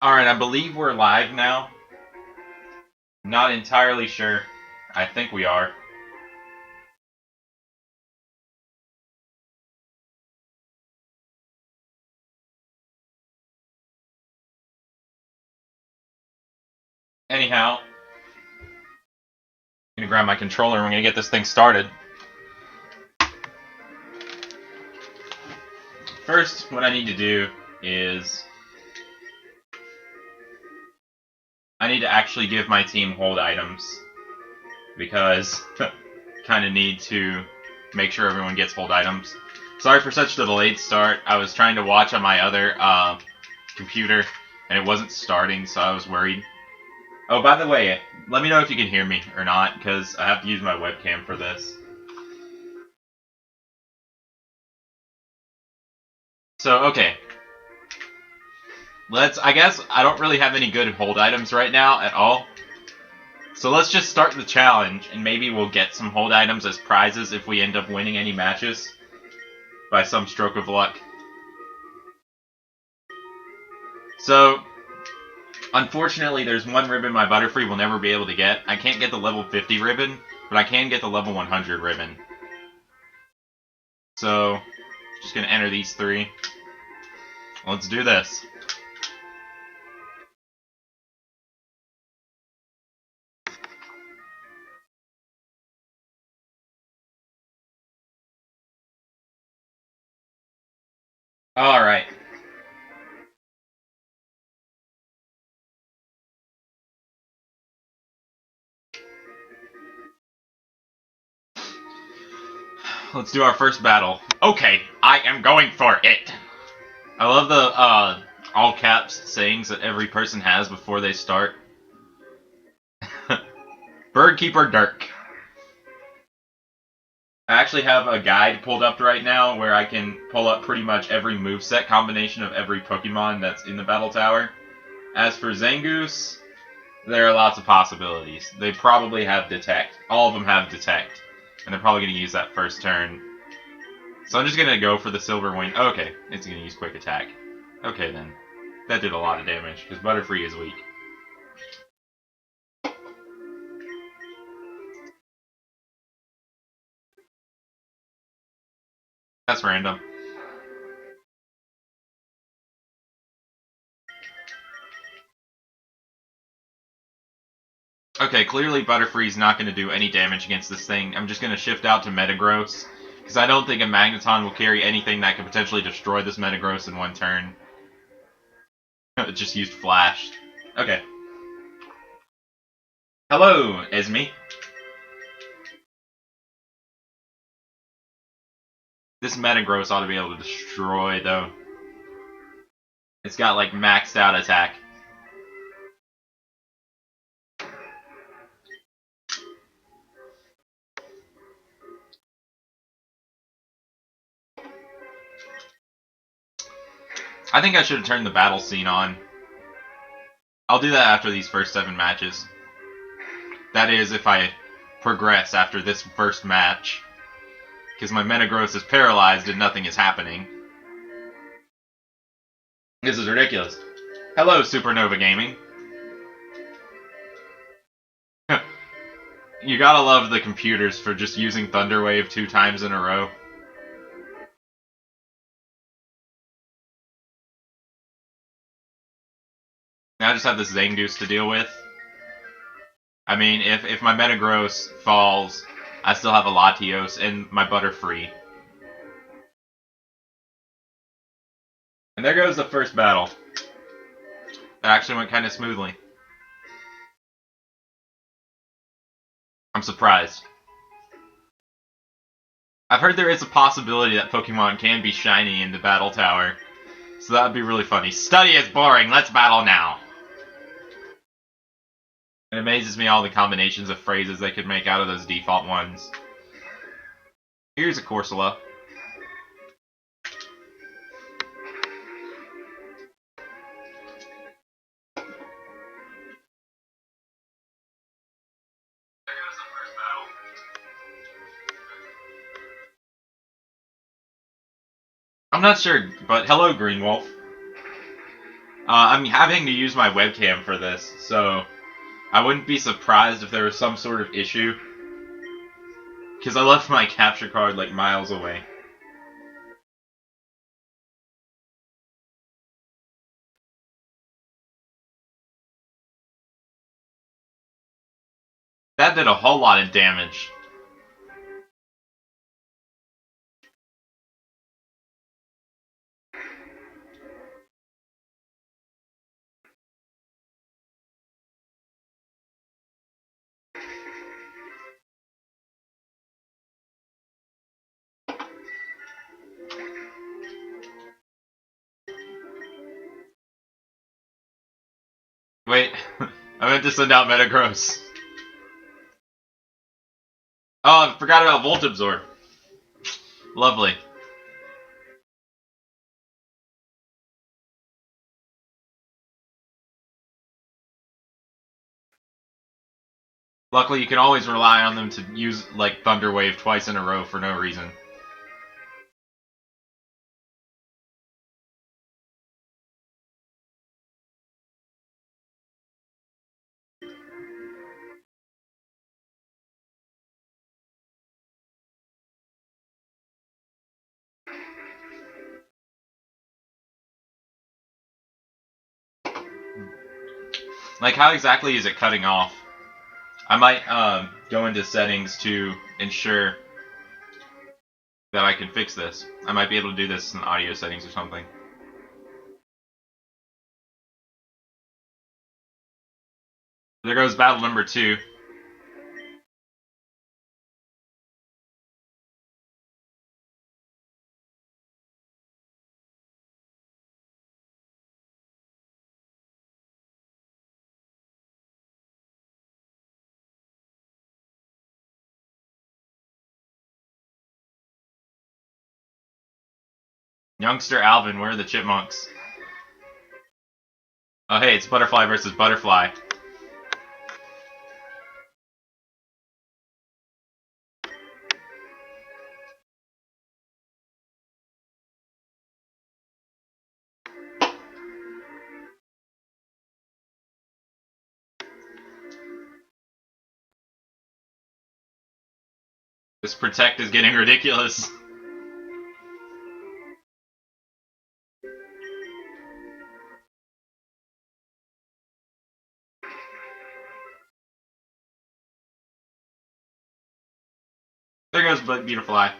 Alright, I believe we're live now. Not entirely sure. I think we are. Anyhow, I'm gonna grab my controller and we're gonna get this thing started. First, what I need to do is I need to actually give my team hold items because kind of need to make sure everyone gets hold items. Sorry for such a delayed start. I was trying to watch on my other computer and it wasn't starting, so I was worried. Oh, by the way, let me know if you can hear me or not, because I have to use my webcam for this. So, okay. I guess I don't really have any good hold items right now at all. So let's just start the challenge, and maybe we'll get some hold items as prizes if we end up winning any matches by some stroke of luck. So, unfortunately, there's one ribbon my Butterfree will never be able to get. I can't get the level 50 ribbon, but I can get the level 100 ribbon. So, just gonna enter these three. Let's do this. Alright. Let's do our first battle. Okay, I am going for it. I love the all caps sayings that every person has before they start. Birdkeeper Dirk. I actually have a guide pulled up right now where I can pull up pretty much every moveset combination of every Pokemon that's in the Battle Tower. As for Zangoose, there are lots of possibilities. They probably have Detect. All of them have Detect. And they're probably going to use that first turn. So I'm just going to go for the Silver Wing. Okay, it's going to use Quick Attack. Okay then. That did a lot of damage, because Butterfree is weak. That's random. Okay, clearly Butterfree's not going to do any damage against this thing. I'm just going to shift out to Metagross, because I don't think a Magneton will carry anything that could potentially destroy this Metagross in one turn. It just used Flash. Okay. Hello, Esme. This Metagross ought to be able to destroy, though. It's got, like, maxed out attack. I think I should have turned the battle scene on. I'll do that after these first 7 matches. That is, if I progress after this first match. Because my Metagross is paralyzed and nothing is happening. This is ridiculous. Hello, Supernova Gaming. You gotta love the computers for just using Thunder Wave 2 times in a row. Now I just have this Zangoose to deal with. I mean, if my Metagross falls, I still have a Latios and my Butterfree. And there goes the first battle. It actually went kind of smoothly. I'm surprised. I've heard there is a possibility that Pokemon can be shiny in the Battle Tower. So that would be really funny. Study is boring, let's battle now! It amazes me all the combinations of phrases they could make out of those default ones. Here's a Corsola. I'm not sure, but hello, Green Wolf. I'm having to use my webcam for this, so I wouldn't be surprised if there was some sort of issue. Because I left my capture card like miles away. That did a whole lot of damage. Wait, I meant to send out Metagross. Oh, I forgot about Volt Absorb. Lovely. Luckily, you can always rely on them to use, like, Thunder Wave twice in a row for no reason. Like, how exactly is it cutting off? I might go into settings to ensure that I can fix this. I might be able to do this in audio settings or something. There goes battle number 2. Youngster Alvin, where are the chipmunks? Oh hey, it's Butterfly versus Butterfly. This Protect is getting ridiculous. There goes Beautifly.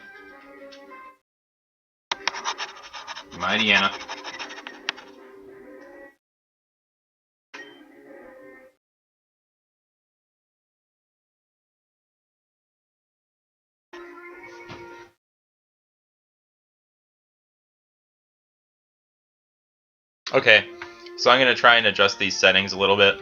Mighty Anna. Okay, so I'm going to try and adjust these settings a little bit.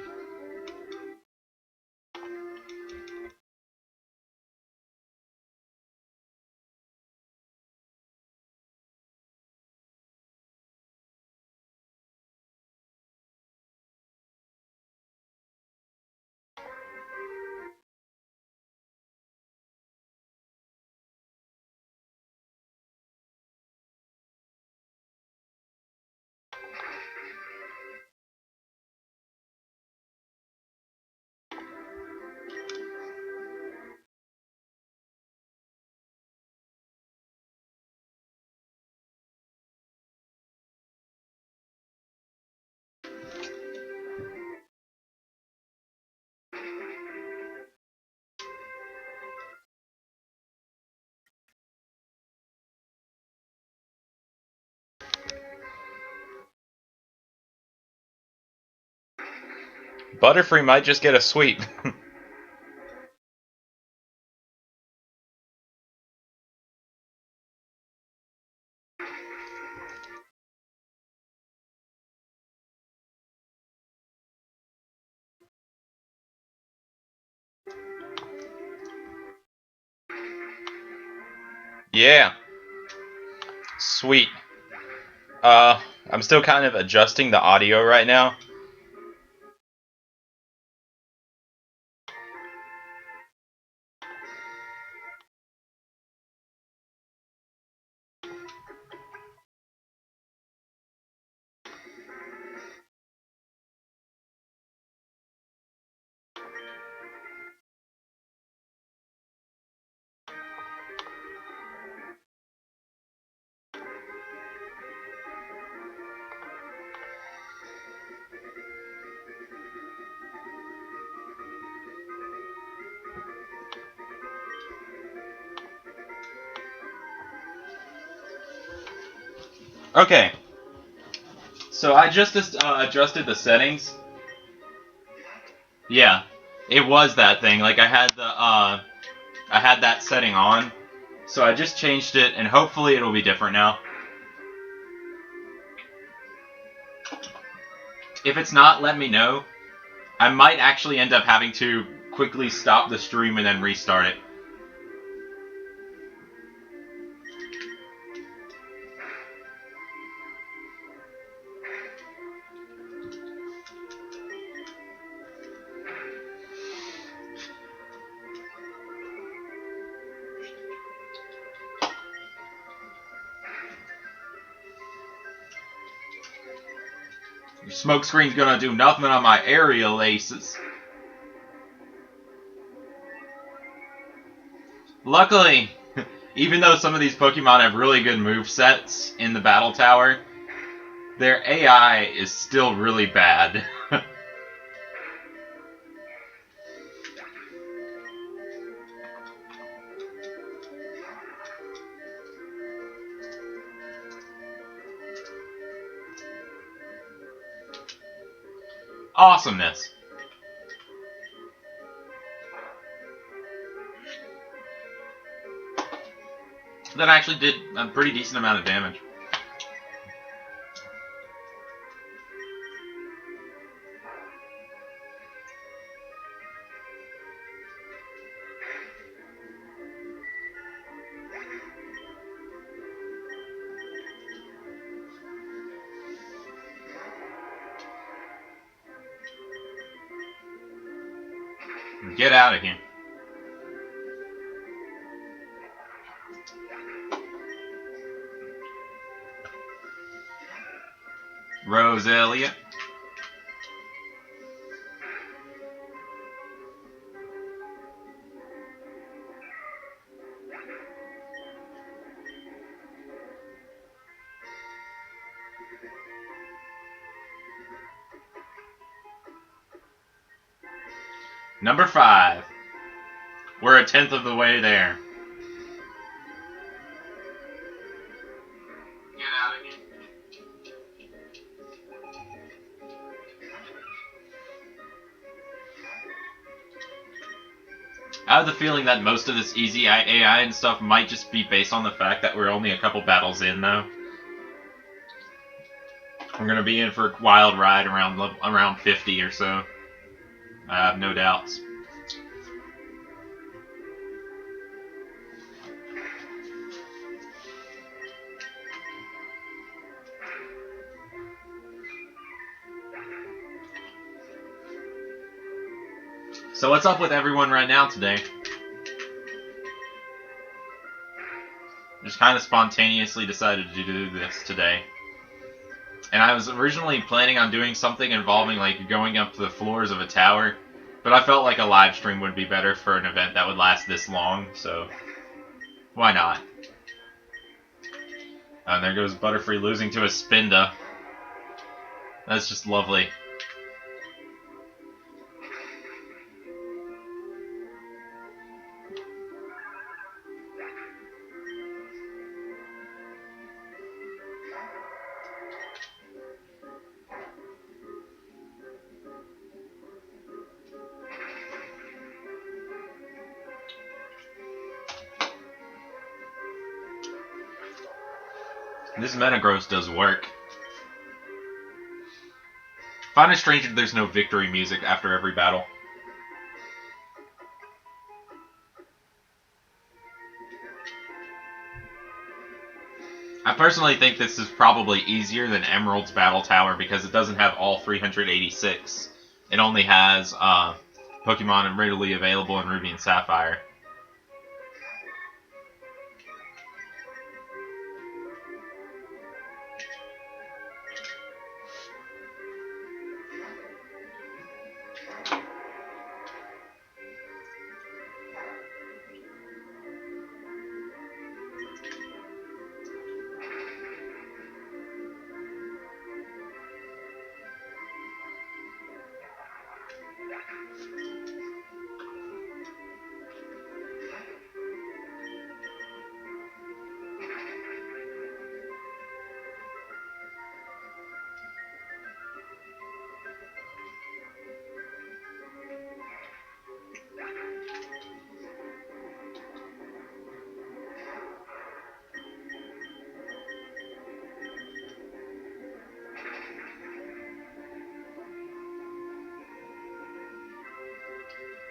Butterfree might just get a sweep. Yeah. Sweet. I'm still kind of adjusting the audio right now. Okay. So I just adjusted the settings. Yeah, it was that thing. Like I had that setting on, so I just changed it, and hopefully it'll be different now. If it's not, let me know. I might actually end up having to quickly stop the stream and then restart it. Your smoke screen's gonna do nothing on my aerial aces. Luckily, even though some of these Pokemon have really good move sets in the Battle Tower, their AI is still really bad. Awesomeness. That actually did a pretty decent amount of damage. Get out of here. Rose Elliott. Number 5. We're a 10th of the way there. Get out of here. I have the feeling that most of this easy AI and stuff might just be based on the fact that we're only a couple battles in, though. We're gonna be in for a wild ride around 50 or so. I have no doubts. So what's up with everyone right now today? Just kind of spontaneously decided to do this today. And I was originally planning on doing something involving like going up to the floors of a tower, but I felt like a live stream would be better for an event that would last this long, so why not? And there goes Butterfree losing to a Spinda. That's just lovely. This Metagross does work. Find it strange that there's no victory music after every battle. I personally think this is probably easier than Emerald's Battle Tower because it doesn't have all 386. It only has Pokemon readily available in Ruby and Sapphire.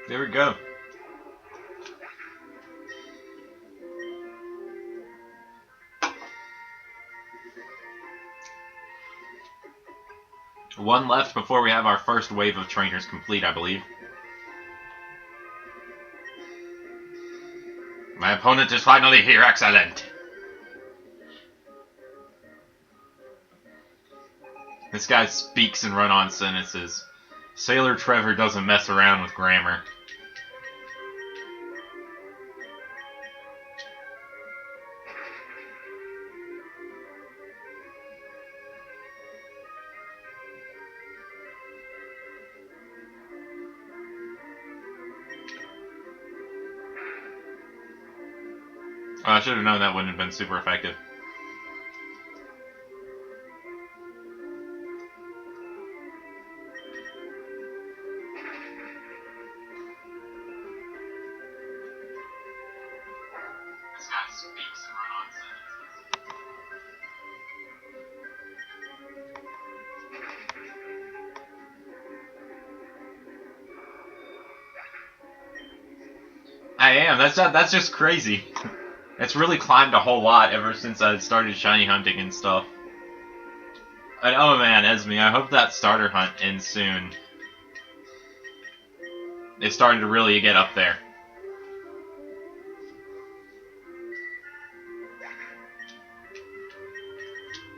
There we go. One left before we have our first wave of trainers complete, I believe. My opponent is finally here, excellent! This guy speaks in run-on sentences. Sailor Trevor doesn't mess around with grammar. Oh, I should have known that wouldn't have been super effective. This guy speaks in run-on sentences. I am. That's just crazy. It's really climbed a whole lot ever since I started shiny hunting and stuff. And oh man, Esme, I hope that starter hunt ends soon. It's starting to really get up there.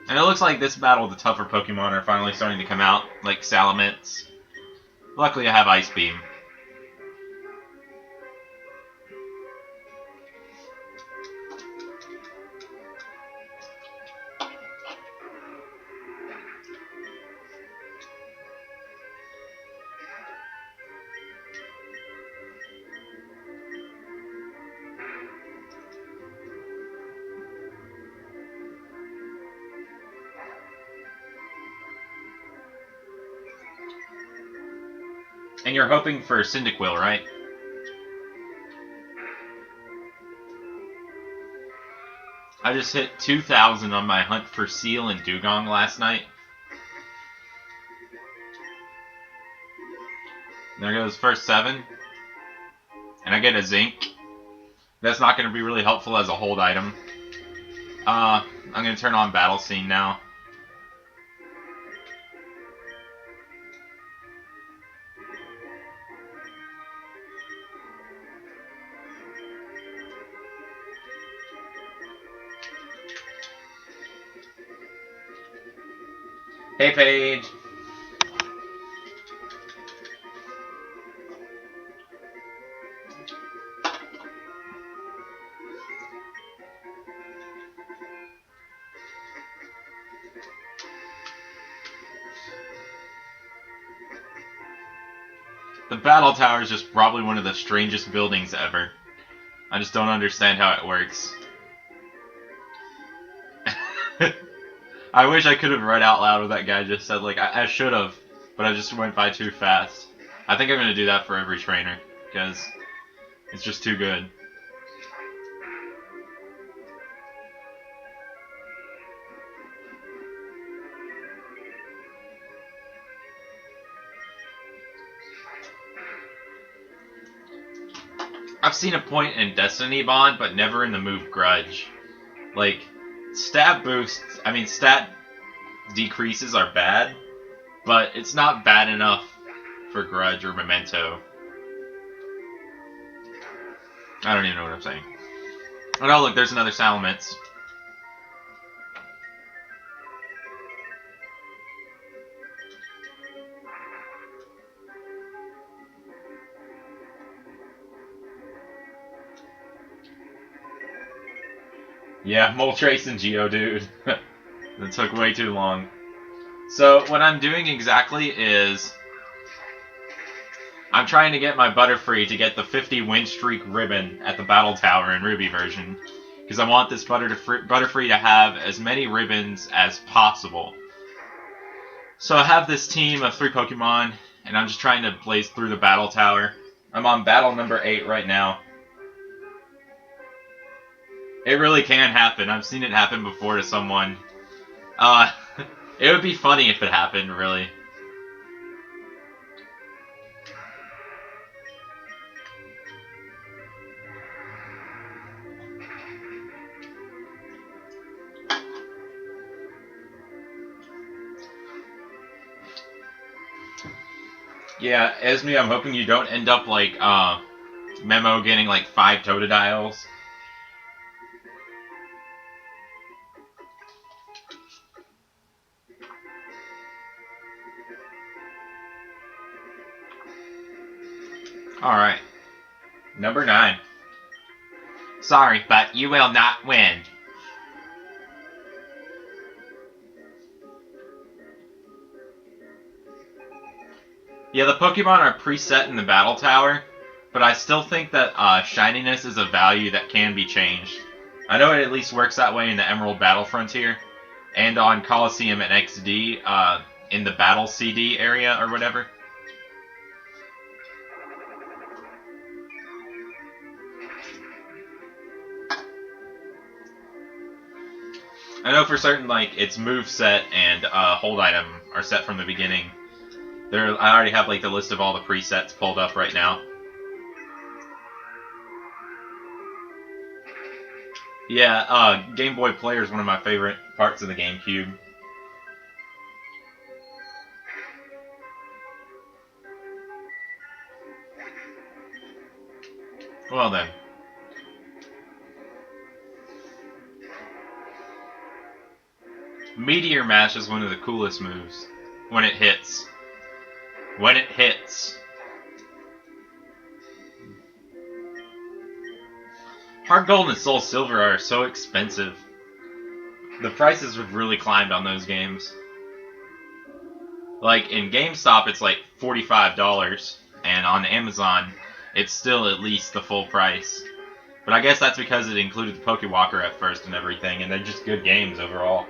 And it looks like this battle, the tougher Pokemon are finally starting to come out, like Salamence. Luckily I have Ice Beam. And you're hoping for Cyndaquil, right? I just hit 2,000 on my hunt for Seal and Dugong last night. There goes first 7. And I get a Zinc. That's not going to be really helpful as a hold item. I'm going to turn on Battle Scene now. Hey, Paige. The Battle Tower is just probably one of the strangest buildings ever. I just don't understand how it works. I wish I could have read out loud what that guy just said. Like, I should have, but I just went by too fast. I think I'm going to do that for every trainer, because it's just too good. I've seen a point in Destiny Bond, but never in the move Grudge. Like, stat boosts, I mean, stat decreases are bad, but it's not bad enough for Grudge or Memento. I don't even know what I'm saying. Oh no, look, there's another Salamence. Yeah, Moltres and Geodude. That took way too long. So, what I'm doing exactly is I'm trying to get my Butterfree to get the 50 win streak ribbon at the Battle Tower in Ruby version. Because I want this Butterfree to have as many ribbons as possible. So I have this team of 3 Pokemon, and I'm just trying to blaze through the Battle Tower. I'm on battle number 8 right now. It really can happen. I've seen it happen before to someone. It would be funny if it happened, really. Yeah, Esme, I'm hoping you don't end up like Memo getting like 5 Totodiles. Alright. Number 9. Sorry, but you will not win. Yeah, the Pokemon are preset in the Battle Tower, but I still think that shininess is a value that can be changed. I know it at least works that way in the Emerald Battle Frontier, and on Coliseum and XD in the Battle CD area or whatever. I know for certain, like, its move set and hold item are set from the beginning. I already have like the list of all the presets pulled up right now. Yeah, Game Boy Player is one of my favorite parts of the GameCube. Well then. Meteor Mash is one of the coolest moves. When it hits. When it hits. Heart Gold and Soul Silver are so expensive. The prices have really climbed on those games. Like, in GameStop, it's like $45, and on Amazon, it's still at least the full price. But I guess that's because it included the Pokewalker at first and everything, and they're just good games overall.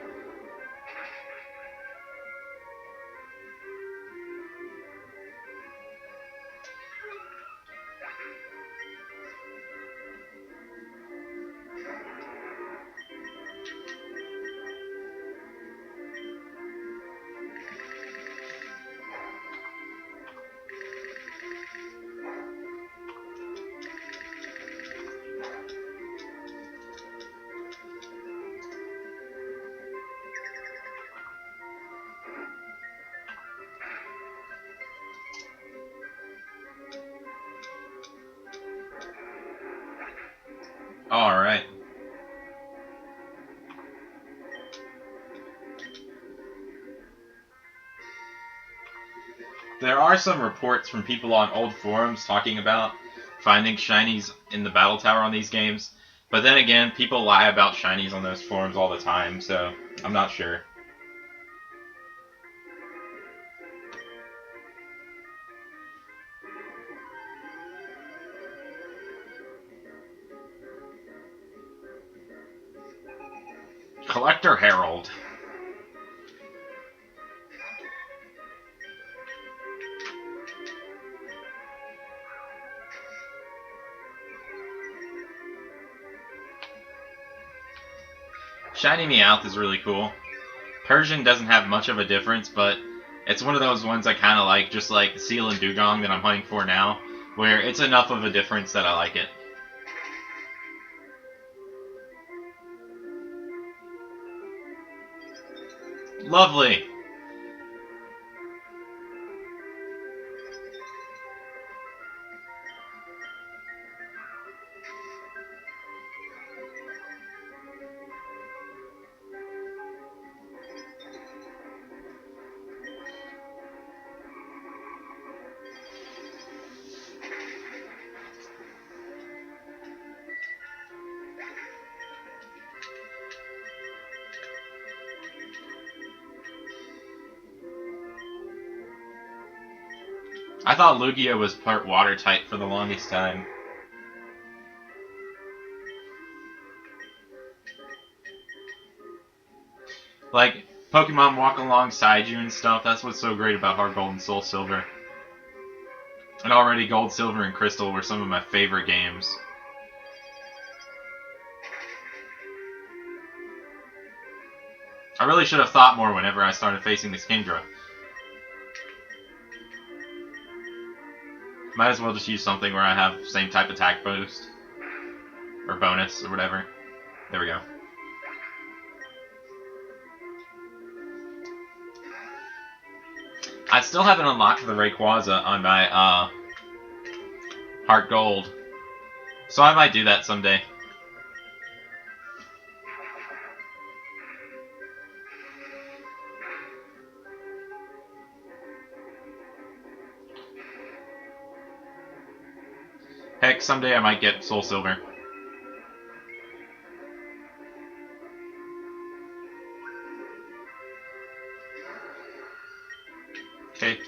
Alright. There are some reports from people on old forums talking about finding shinies in the battle tower on these games. But then again, people lie about shinies on those forums all the time, so I'm not sure. Collector Herald. Shiny Meowth is really cool. Persian doesn't have much of a difference, but it's one of those ones I kind of like, just like Seal and Dugong that I'm hunting for now, where it's enough of a difference that I like it. Lovely! I thought Lugia was part water type for the longest time. Like, Pokemon walk alongside you and stuff, that's what's so great about Heart Gold and Soul Silver. And already Gold, Silver, and Crystal were some of my favorite games. I really should have thought more whenever I started facing this Kingdra. Might as well just use something where I have same type attack boost. Or bonus, or whatever. There we go. I still haven't unlocked the Rayquaza on my Heart Gold, so I might do that someday. Heck, someday I might get Soul Silver. Okay.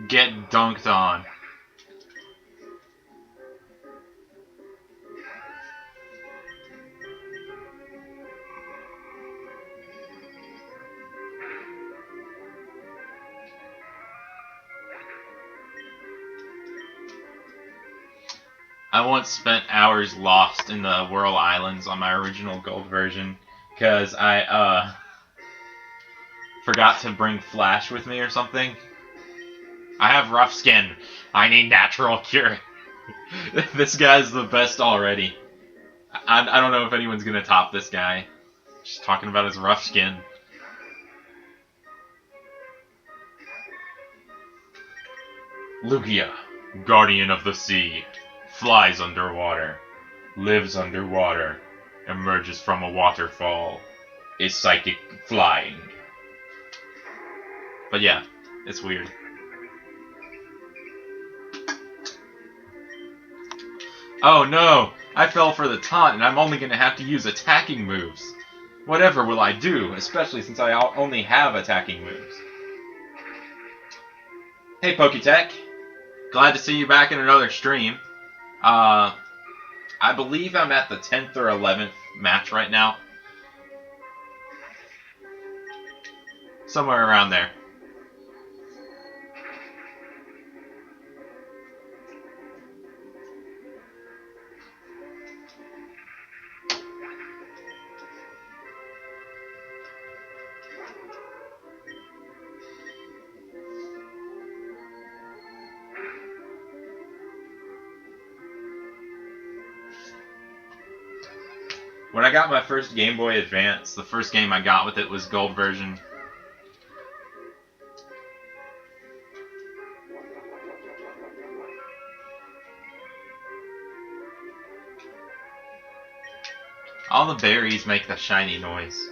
Get dunked on. I once spent hours lost in the Whirl Islands on my original gold version because I forgot to bring Flash with me or something. I have rough skin. I need natural cure. This guy's the best already. I don't know if anyone's gonna top this guy. Just talking about his rough skin. Lugia, guardian of the sea, flies underwater, lives underwater, emerges from a waterfall, is psychic flying. But yeah, it's weird. Oh no! I fell for the taunt and I'm only gonna have to use attacking moves. Whatever will I do, especially since I only have attacking moves? Hey Poketech, glad to see you back in another stream. I believe I'm at the 10th or 11th match right now. Somewhere around there. When I got my first Game Boy Advance, the first game I got with it was Gold version. All the berries make the shiny noise.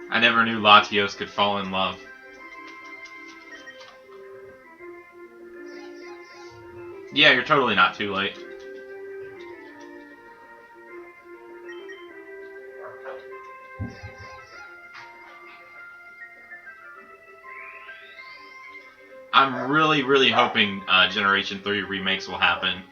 I never knew Latios could fall in love. Yeah, you're totally not too late. I'm really, really hoping Generation 3 remakes will happen.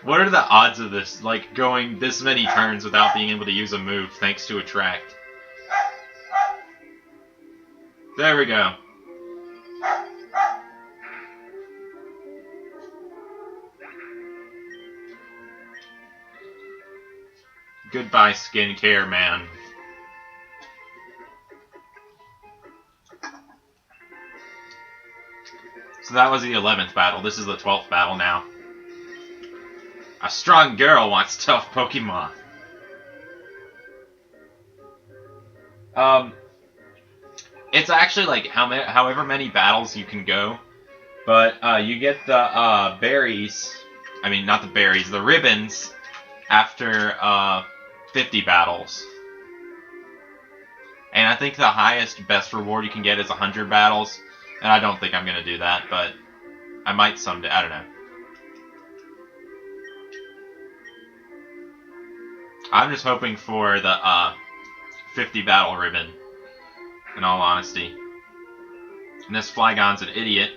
What are the odds of this, like, going this many turns without being able to use a move thanks to Attract? There we go. Goodbye, skincare man. So that was the 11th battle. This is the 12th battle now. A strong girl wants tough Pokemon. It's actually like however many battles you can go, but you get the berries. I mean, not the berries, the ribbons after 50 battles. And I think the highest, best reward you can get is 100 battles. And I don't think I'm going to do that, but I might someday. I don't know. I'm just hoping for the 50 battle ribbon, in all honesty. And this Flygon's an idiot.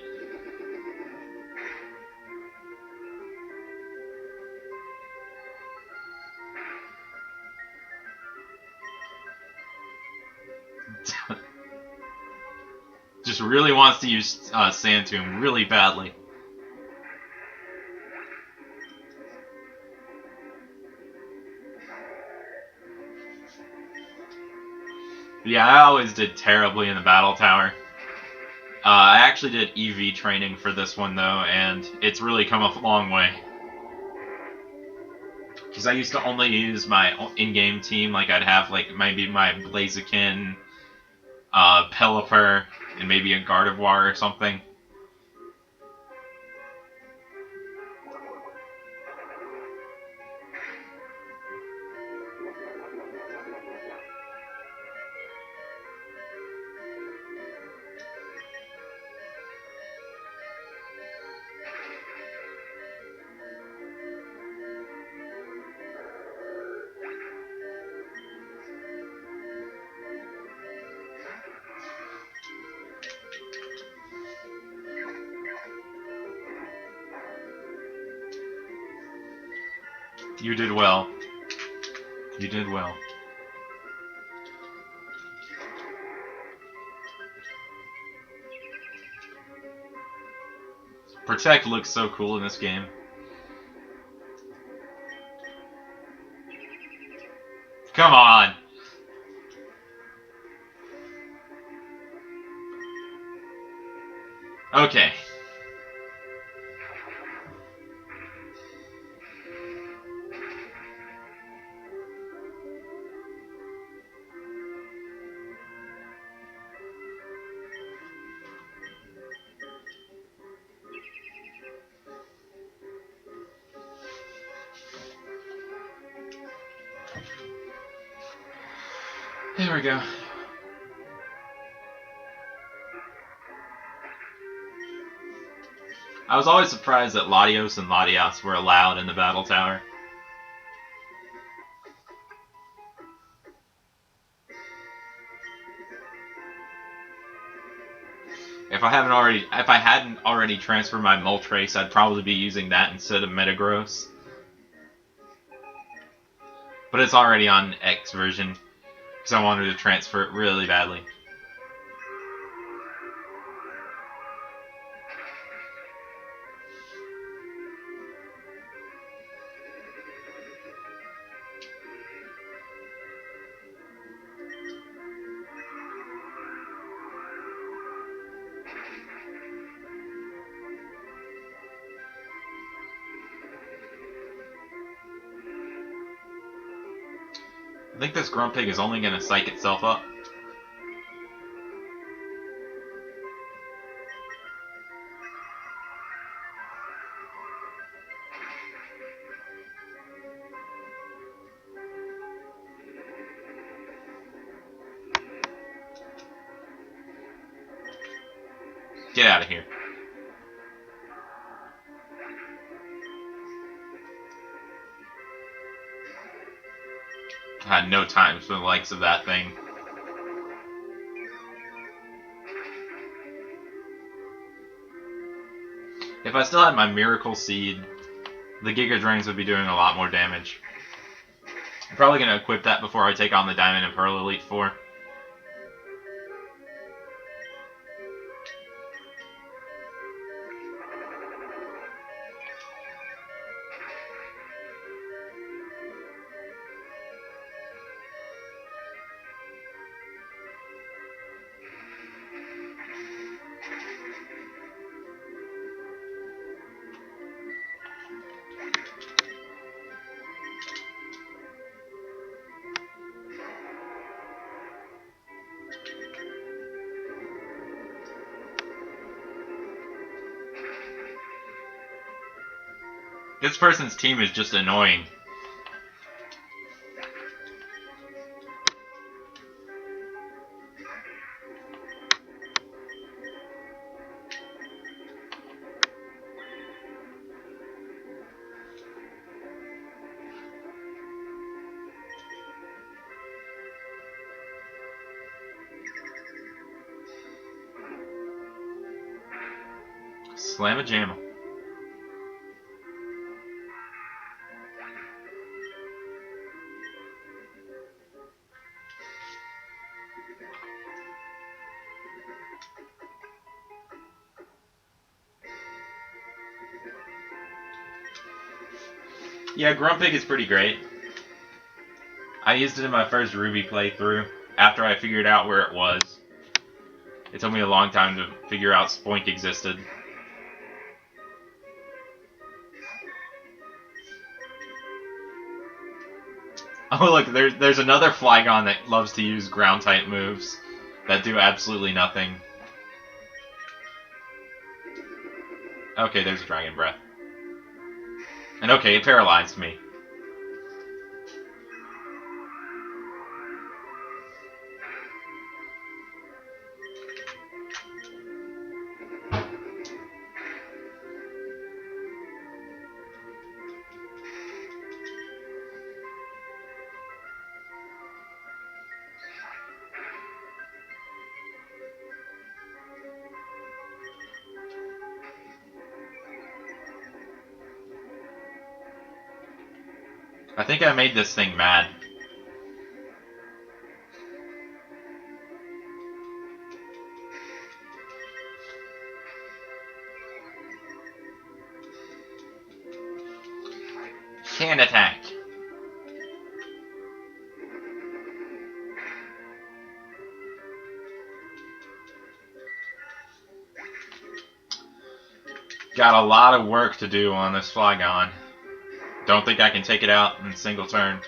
Just really wants to use Sand Tomb really badly. Yeah, I always did terribly in the battle tower. I actually did EV training for this one though, and it's really come a long way. Because I used to only use my in-game team, like I'd have like maybe my Blaziken, Pelipper, and maybe a Gardevoir or something. You did well. You did well. Protect looks so cool in this game. Come on! Okay. There we go. I was always surprised that Latios and Latias were allowed in the battle tower. If I hadn't already transferred my Moltres, I'd probably be using that instead of Metagross. But it's already on X version, because I wanted to transfer it really badly. I think this Grumpig is only going to psych itself up. Get out of here. I had no time for the likes of that thing. If I still had my Miracle Seed, the Giga Drains would be doing a lot more damage. I'm probably going to equip that before I take on the Diamond and Pearl Elite Four. This person's team is just annoying. Slam a jam. Yeah, Grumpig is pretty great. I used it in my first Ruby playthrough after I figured out where it was. It took me a long time to figure out Spoink existed. Oh look, there's another Flygon that loves to use ground type moves that do absolutely nothing. Okay, there's a Dragon Breath. And okay, it paralyzed me. I think I made this thing mad. Can attack. Got a lot of work to do on this Flygon. Don't think I can take it out in a single turn.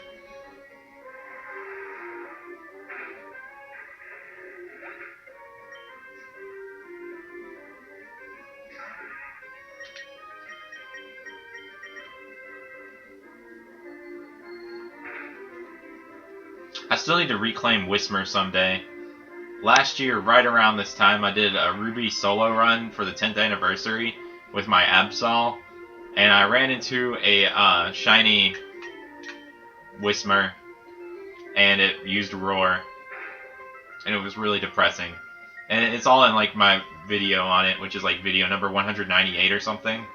I still need to reclaim Whismur someday. Last year, right around this time, I did a Ruby solo run for the 10th anniversary with my Absol, and I ran into a shiny Whismur, and it used Roar, and it was really depressing. And it's all in like my video on it, which is like video number 198 or something.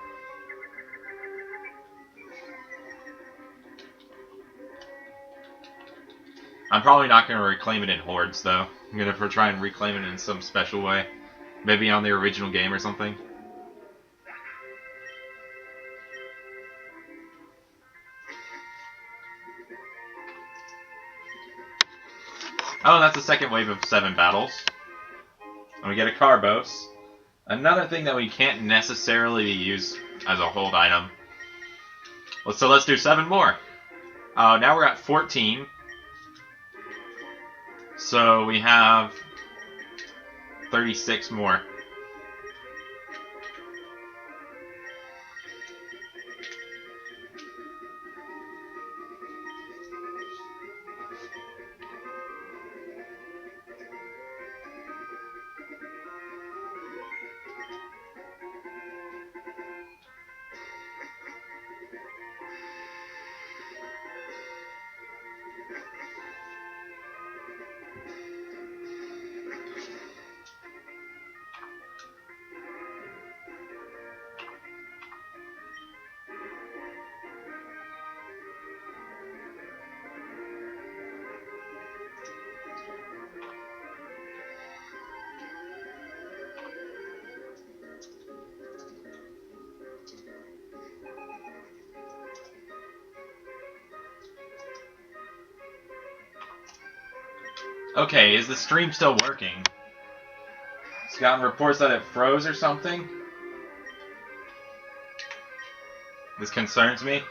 I'm probably not going to reclaim it in Hordes, though. I'm going to try and reclaim it in some special way. Maybe on the original game or something. Oh, that's the second wave of 7 battles. And we get a Carbos. Another thing that we can't necessarily use as a hold item. Well, so let's do 7 more. Now we're at 14. So we have 36 more. Okay, is the stream still working? It's gotten reports that it froze or something. This concerns me.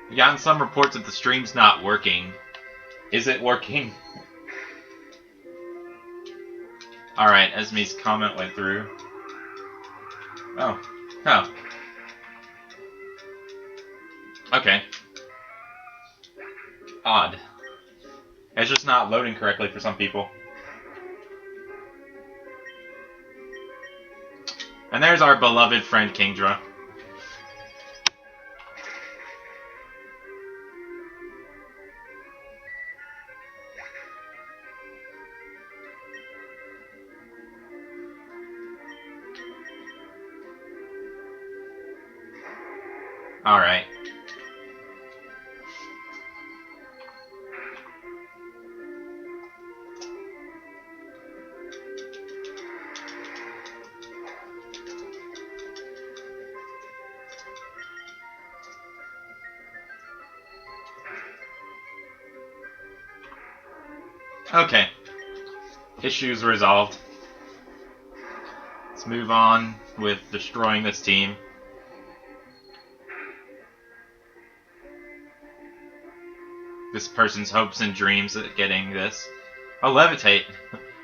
We've gotten some reports that the stream's not working. Is it working? Alright, Esme's comment went through. Oh. Oh. Okay. Odd. It's just not loading correctly for some people. And there's our beloved friend Kingdra. Alright. Okay. Issues resolved. Let's move on with destroying this team. This person's hopes and dreams at getting this. Oh, Levitate!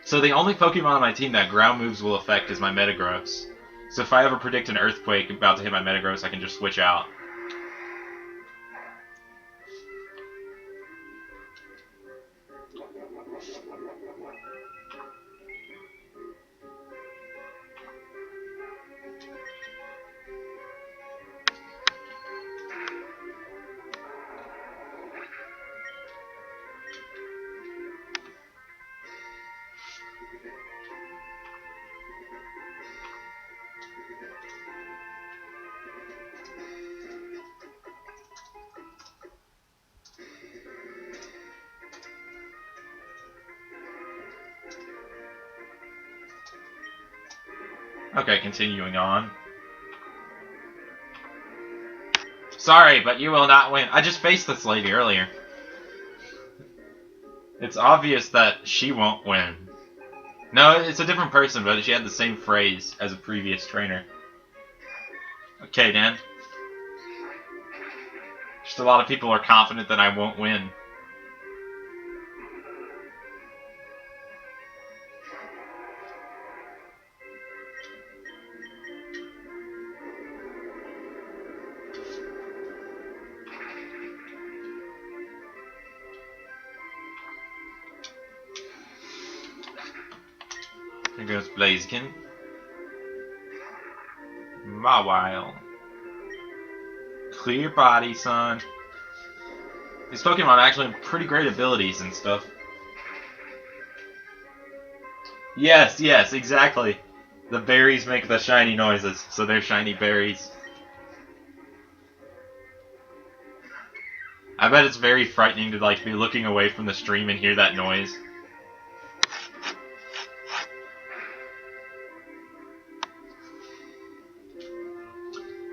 So the only Pokemon on my team that ground moves will affect is my Metagross. So if I ever predict an Earthquake about to hit my Metagross, I can just switch out. Okay, continuing on. Sorry, but you will not win. I just faced this lady earlier. It's obvious that she won't win. No, it's a different person, but she had the same phrase as a previous trainer. Okay, Dan. Just a lot of people are confident that I won't win. There goes Blaziken. Mawile. Clear body, son. These Pokemon actually have pretty great abilities and stuff. Yes, yes, exactly. The berries make the shiny noises, so they're shiny berries. I bet it's very frightening to be looking away from the stream and hear that noise.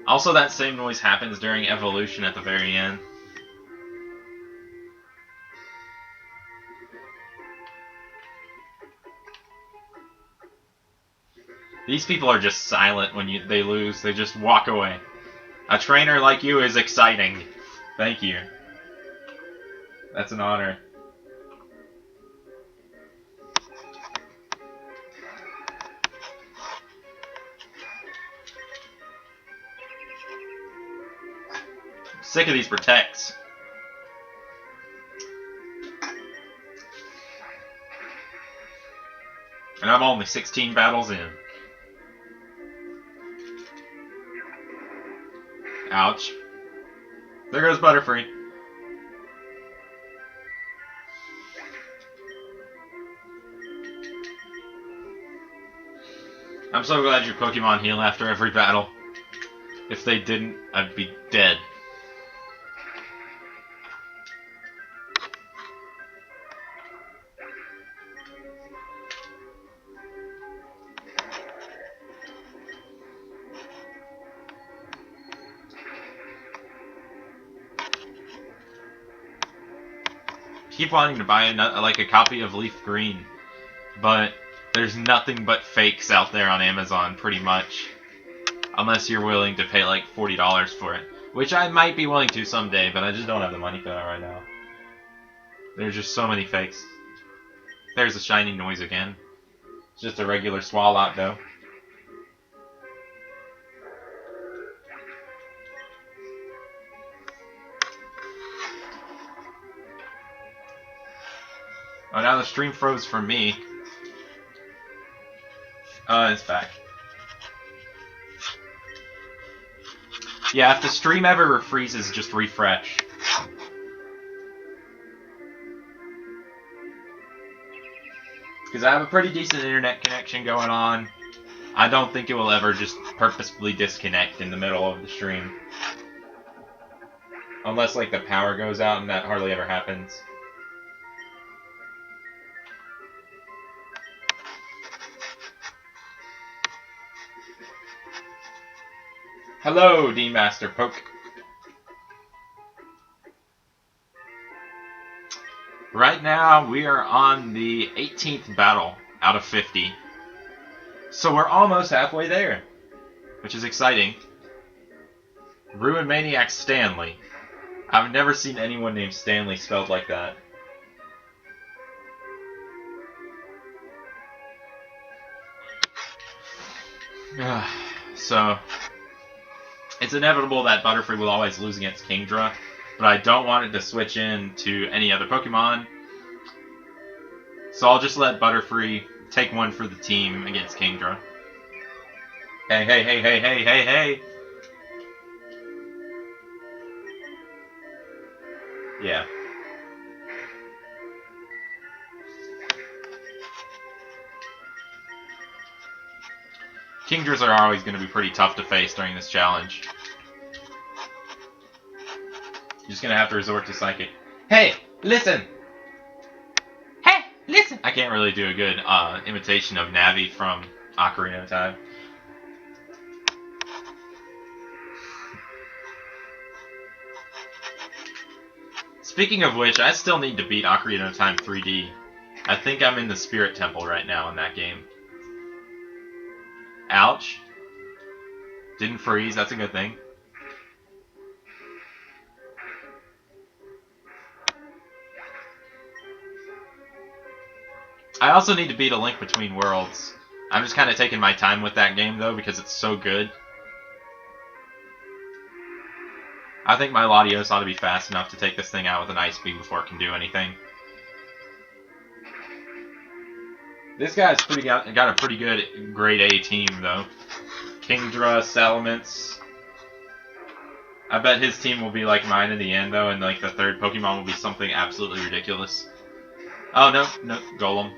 Also, that same noise happens during evolution at the very end. These people are just silent when they lose. They just walk away. A trainer like you is exciting. Thank you. That's an honor. I'm sick of these protects. And I'm only 16 battles in. Ouch. There goes Butterfree. I'm so glad your Pokemon heal after every battle. If they didn't, I'd be dead. Keep wanting to buy a copy of Leaf Green, but there's nothing but fakes out there on Amazon, pretty much. Unless you're willing to pay like $40 for it. Which I might be willing to someday, but I just don't have the money for that right now. There's just so many fakes. There's a shiny noise again. It's just a regular Swalot, though. Oh, now the stream froze for me. Oh, it's back. Yeah, if the stream ever freezes, just refresh. Because I have a pretty decent internet connection going on. I don't think it will ever just purposefully disconnect in the middle of the stream. Unless, like, the power goes out, and that hardly ever happens. Hello, D-Master Poke. Right now, we are on the 18th battle out of 50. So we're almost halfway there, which is exciting. Ruin Maniac Stanley. I've never seen anyone named Stanley spelled like that. So, it's inevitable that Butterfree will always lose against Kingdra, but I don't want it to switch in to any other Pokemon. So I'll just let Butterfree take one for the team against Kingdra. Hey, hey, hey, hey, hey, hey, hey! Yeah. Kingdras are always going to be pretty tough to face during this challenge. You're just going to have to resort to Psychic. Hey, listen! Hey, listen! I can't really do a good imitation of Navi from Ocarina of Time. Speaking of which, I still need to beat Ocarina of Time 3D. I think I'm in the Spirit Temple right now in that game. Ouch. Didn't freeze, that's a good thing. I also need to beat A Link Between Worlds. I'm just kind of taking my time with that game, though, because it's so good. I think my Latios ought to be fast enough to take this thing out with an Ice Beam before it can do anything. This guy's got a pretty good grade A team, though. Kingdra, Salamence. I bet his team will be like mine in the end, though, and like the third Pokemon will be something absolutely ridiculous. Oh, no, no, Golem.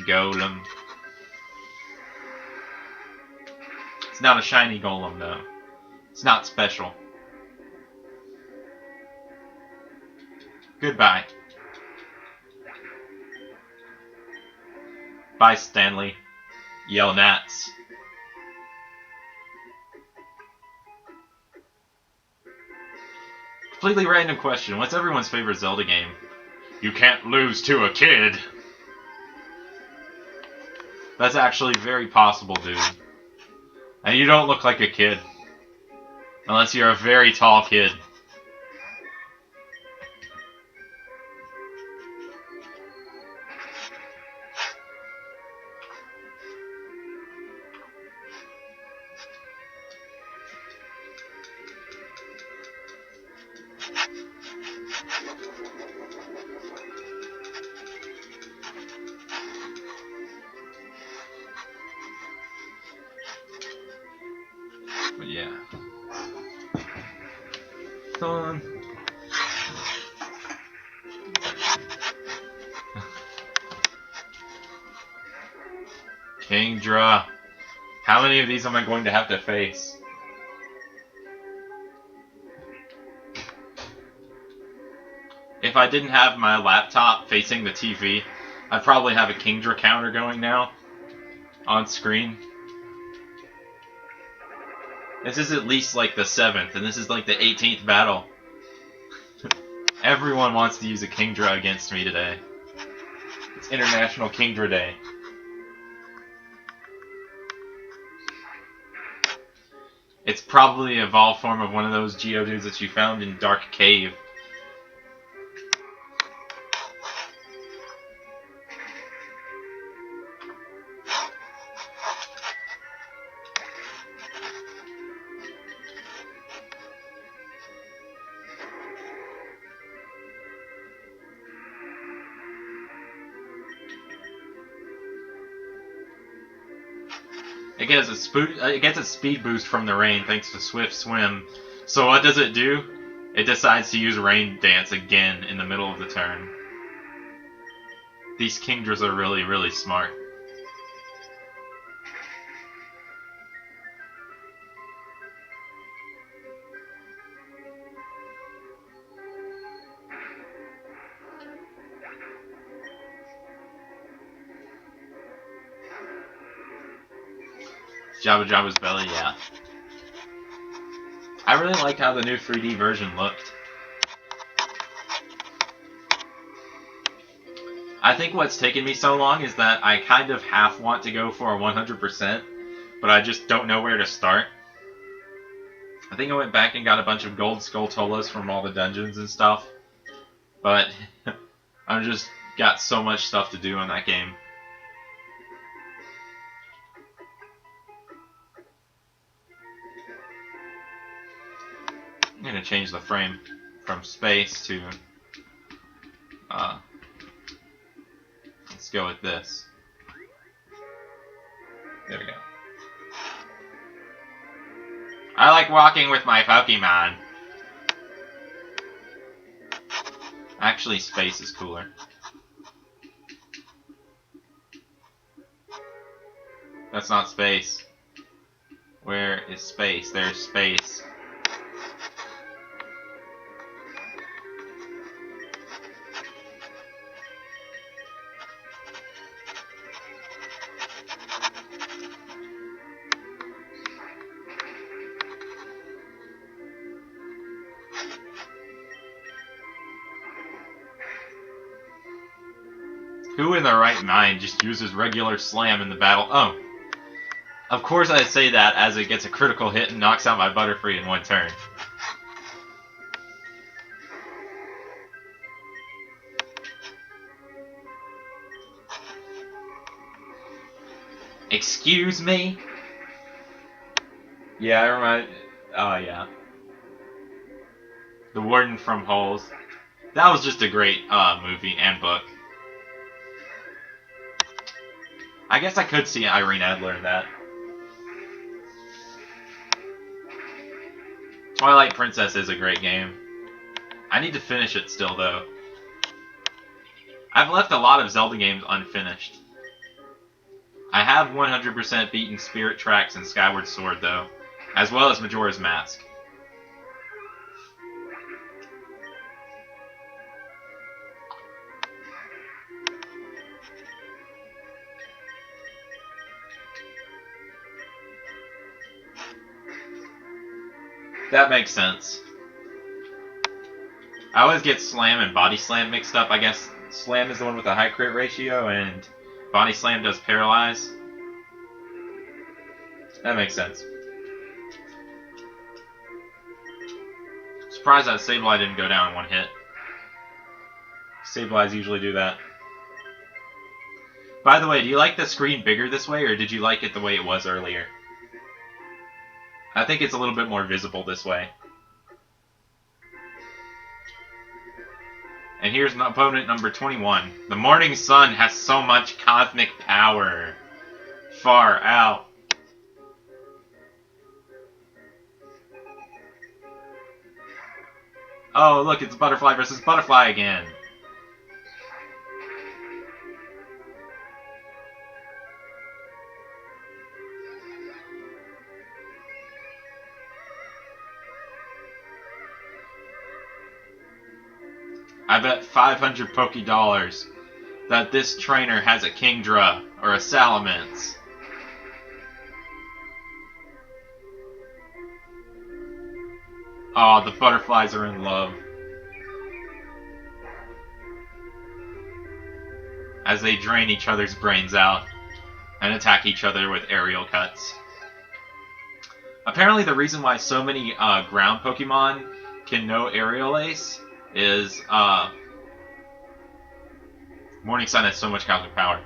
Golem. It's not a shiny Golem, though. It's not special. Goodbye. Bye, Stanley. Yell Nats. Completely random question. What's everyone's favorite Zelda game? You can't lose to a kid. That's actually very possible, dude. And you don't look like a kid. Unless you're a very tall kid. But yeah. Fun. Kingdra. How many of these am I going to have to face? If I didn't have my laptop facing the TV, I'd probably have a Kingdra counter going now on screen. This is at least like the 7th, and this is like the 18th battle. Everyone wants to use a Kingdra against me today. It's International Kingdra Day. It's probably a evolved form of one of those Geodudes that you found in Dark Cave. It gets a speed boost from the rain thanks to Swift Swim. So what does it do? It decides to use Rain Dance again in the middle of the turn. These Kingdras are really, really smart. Jabba Jabba's belly, yeah. I really liked how the new 3D version looked. I think what's taken me so long is that I kind of half want to go for a 100%, but I just don't know where to start. I think I went back and got a bunch of gold Skulltulas from all the dungeons and stuff, but I've just got so much stuff to do in that game. I'm gonna change the frame from space to let's go with this. There we go. I like walking with my Pokemon. Actually, space is cooler. That's not space. Where is space? There's space. Who in their right mind just uses regular slam in the battle? Oh. Of course I say that as it gets a critical hit and knocks out my Butterfree in one turn. Excuse me? Yeah, I remind... Oh, yeah. The Warden from Holes. That was just a great movie and book. I guess I could see Irene Adler in that. Twilight Princess is a great game. I need to finish it still, though. I've left a lot of Zelda games unfinished. I have 100% beaten Spirit Tracks and Skyward Sword, though, as well as Majora's Mask. That makes sense. I always get Slam and Body Slam mixed up. I guess Slam is the one with the high crit ratio, and Body Slam does Paralyze. That makes sense. Surprised that Sableye didn't go down in one hit. Sableyes usually do that. By the way, do you like the screen bigger this way, or did you like it the way it was earlier? I think it's a little bit more visible this way. And here's an opponent number 21. The Morning Sun has so much cosmic power. Far out. Oh, look, it's Butterfly versus Butterfly again. I bet 500 Pokédollars that this trainer has a Kingdra or a Salamence. Oh, the butterflies are in love. As they drain each other's brains out and attack each other with aerial cuts. Apparently the reason why so many ground Pokemon can know Aerial Ace is Morning Sun has so much cosmic power.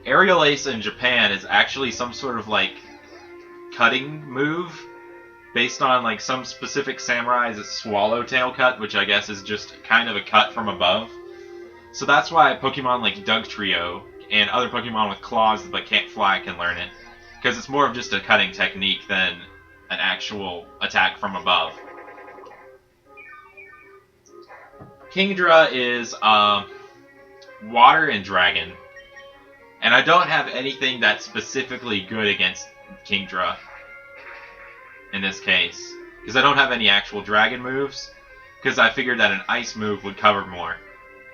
Aerial Ace in Japan is actually some sort of like cutting move based on like some specific samurai's swallowtail cut, which I guess is just kind of a cut from above. So that's why Pokemon like Dugtrio and other Pokemon with claws but can't fly can learn it. because it's more of just a cutting technique than an actual attack from above. Kingdra is water and dragon, and I don't have anything that's specifically good against Kingdra in this case, because I don't have any actual dragon moves, because I figured that an ice move would cover more,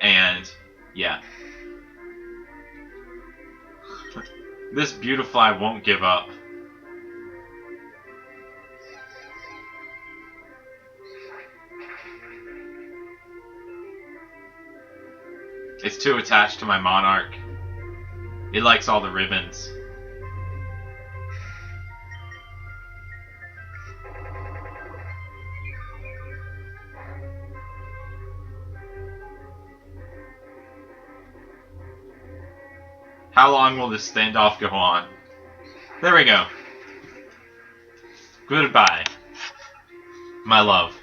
and yeah. This Beautifly won't give up. It's too attached to my Monarch. It likes all the ribbons. How long will this standoff go on? There we go. Goodbye, my love.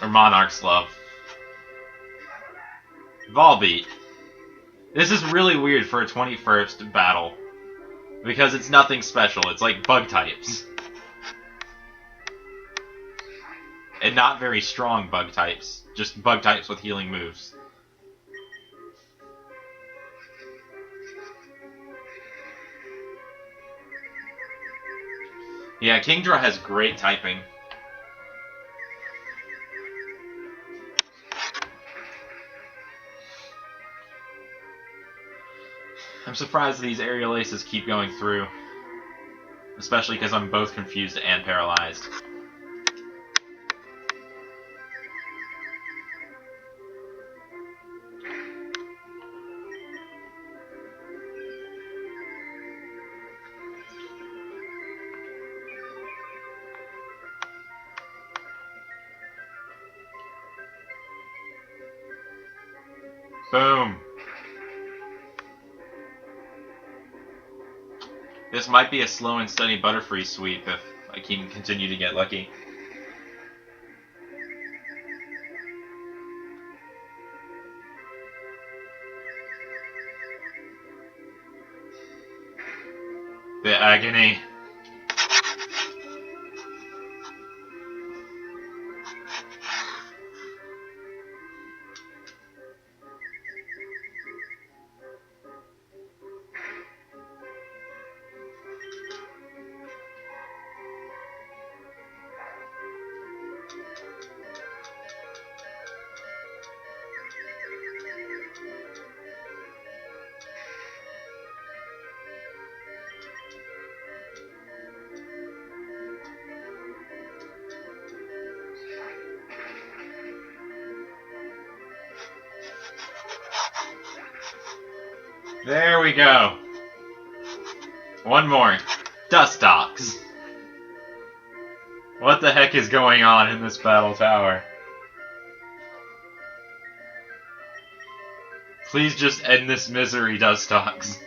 Or Monarch's love. Volbeat. This is really weird for a 21st battle. Because it's nothing special, it's like bug types. And not very strong bug types. Just bug types with healing moves. Yeah, Kingdra has great typing. I'm surprised these aerial aces keep going through. Especially because I'm both confused and paralyzed. Boom. This might be a slow and steady Butterfree sweep if I can continue to get lucky. The agony. There we go. One more. Dustox. What the heck is going on in this battle tower? Please just end this misery, Dustox.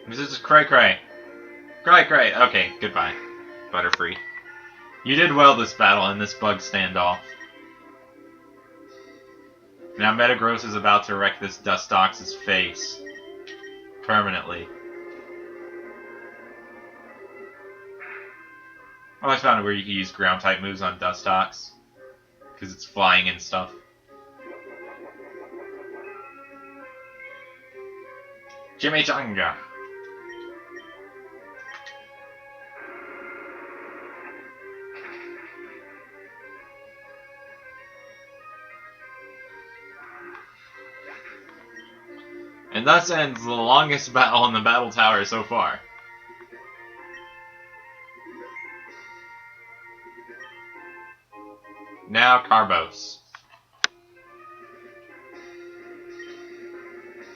This is Cray Cray. Cray Cray. Okay, goodbye, Butterfree. You did well this battle in this bug standoff. Now Metagross is about to wreck this Dustox's face. Permanently. I always found it where you can use ground type moves on Dustox. Because it's flying and stuff. Chimichanga. And thus ends the longest battle in the battle tower so far. Now Carbos.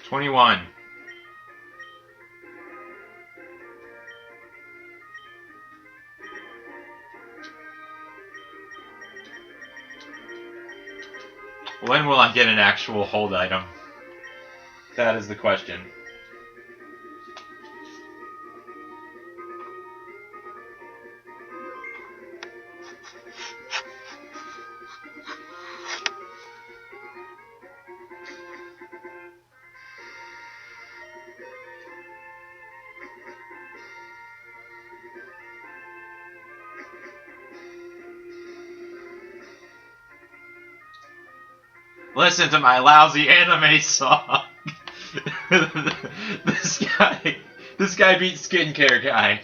21. When will I get an actual hold item? That is the question. Listen to my lousy anime song. This guy beat Skincare Guy.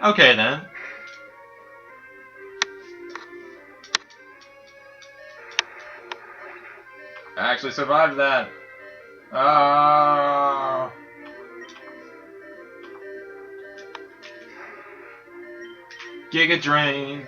Okay then. I actually survived that. Oh. Giga Drain.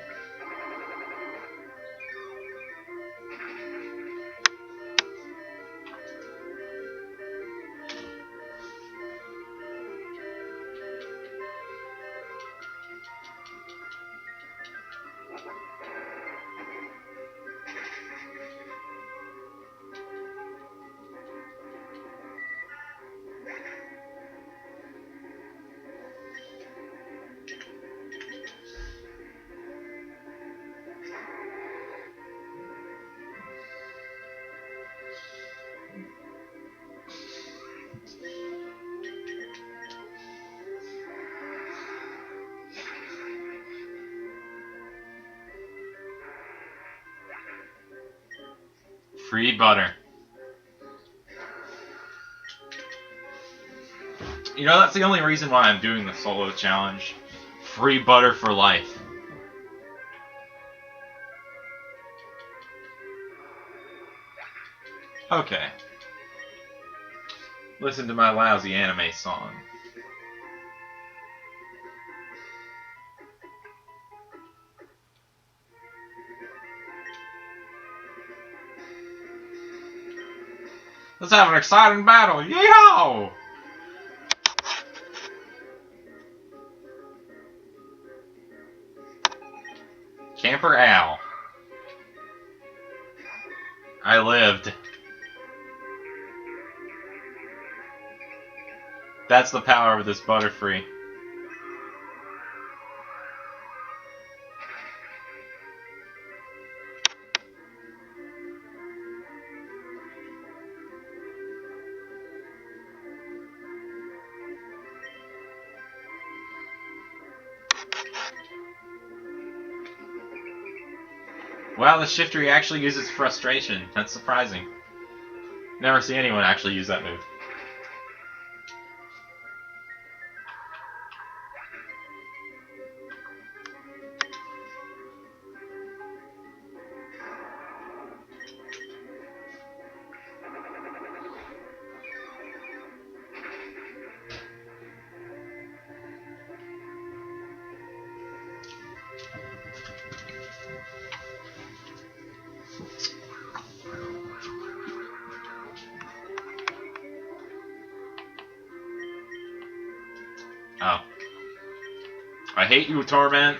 Free butter. You know, that's the only reason why I'm doing the solo challenge. Free butter for life. Okay. Listen to my lousy anime song. Let's have an exciting battle. Yeehaw! Camper Owl. I lived. That's the power of this Butterfree. Wow, the Shiftry actually uses frustration. That's surprising. Never see anyone actually use that move. Oh. I hate you, Torment.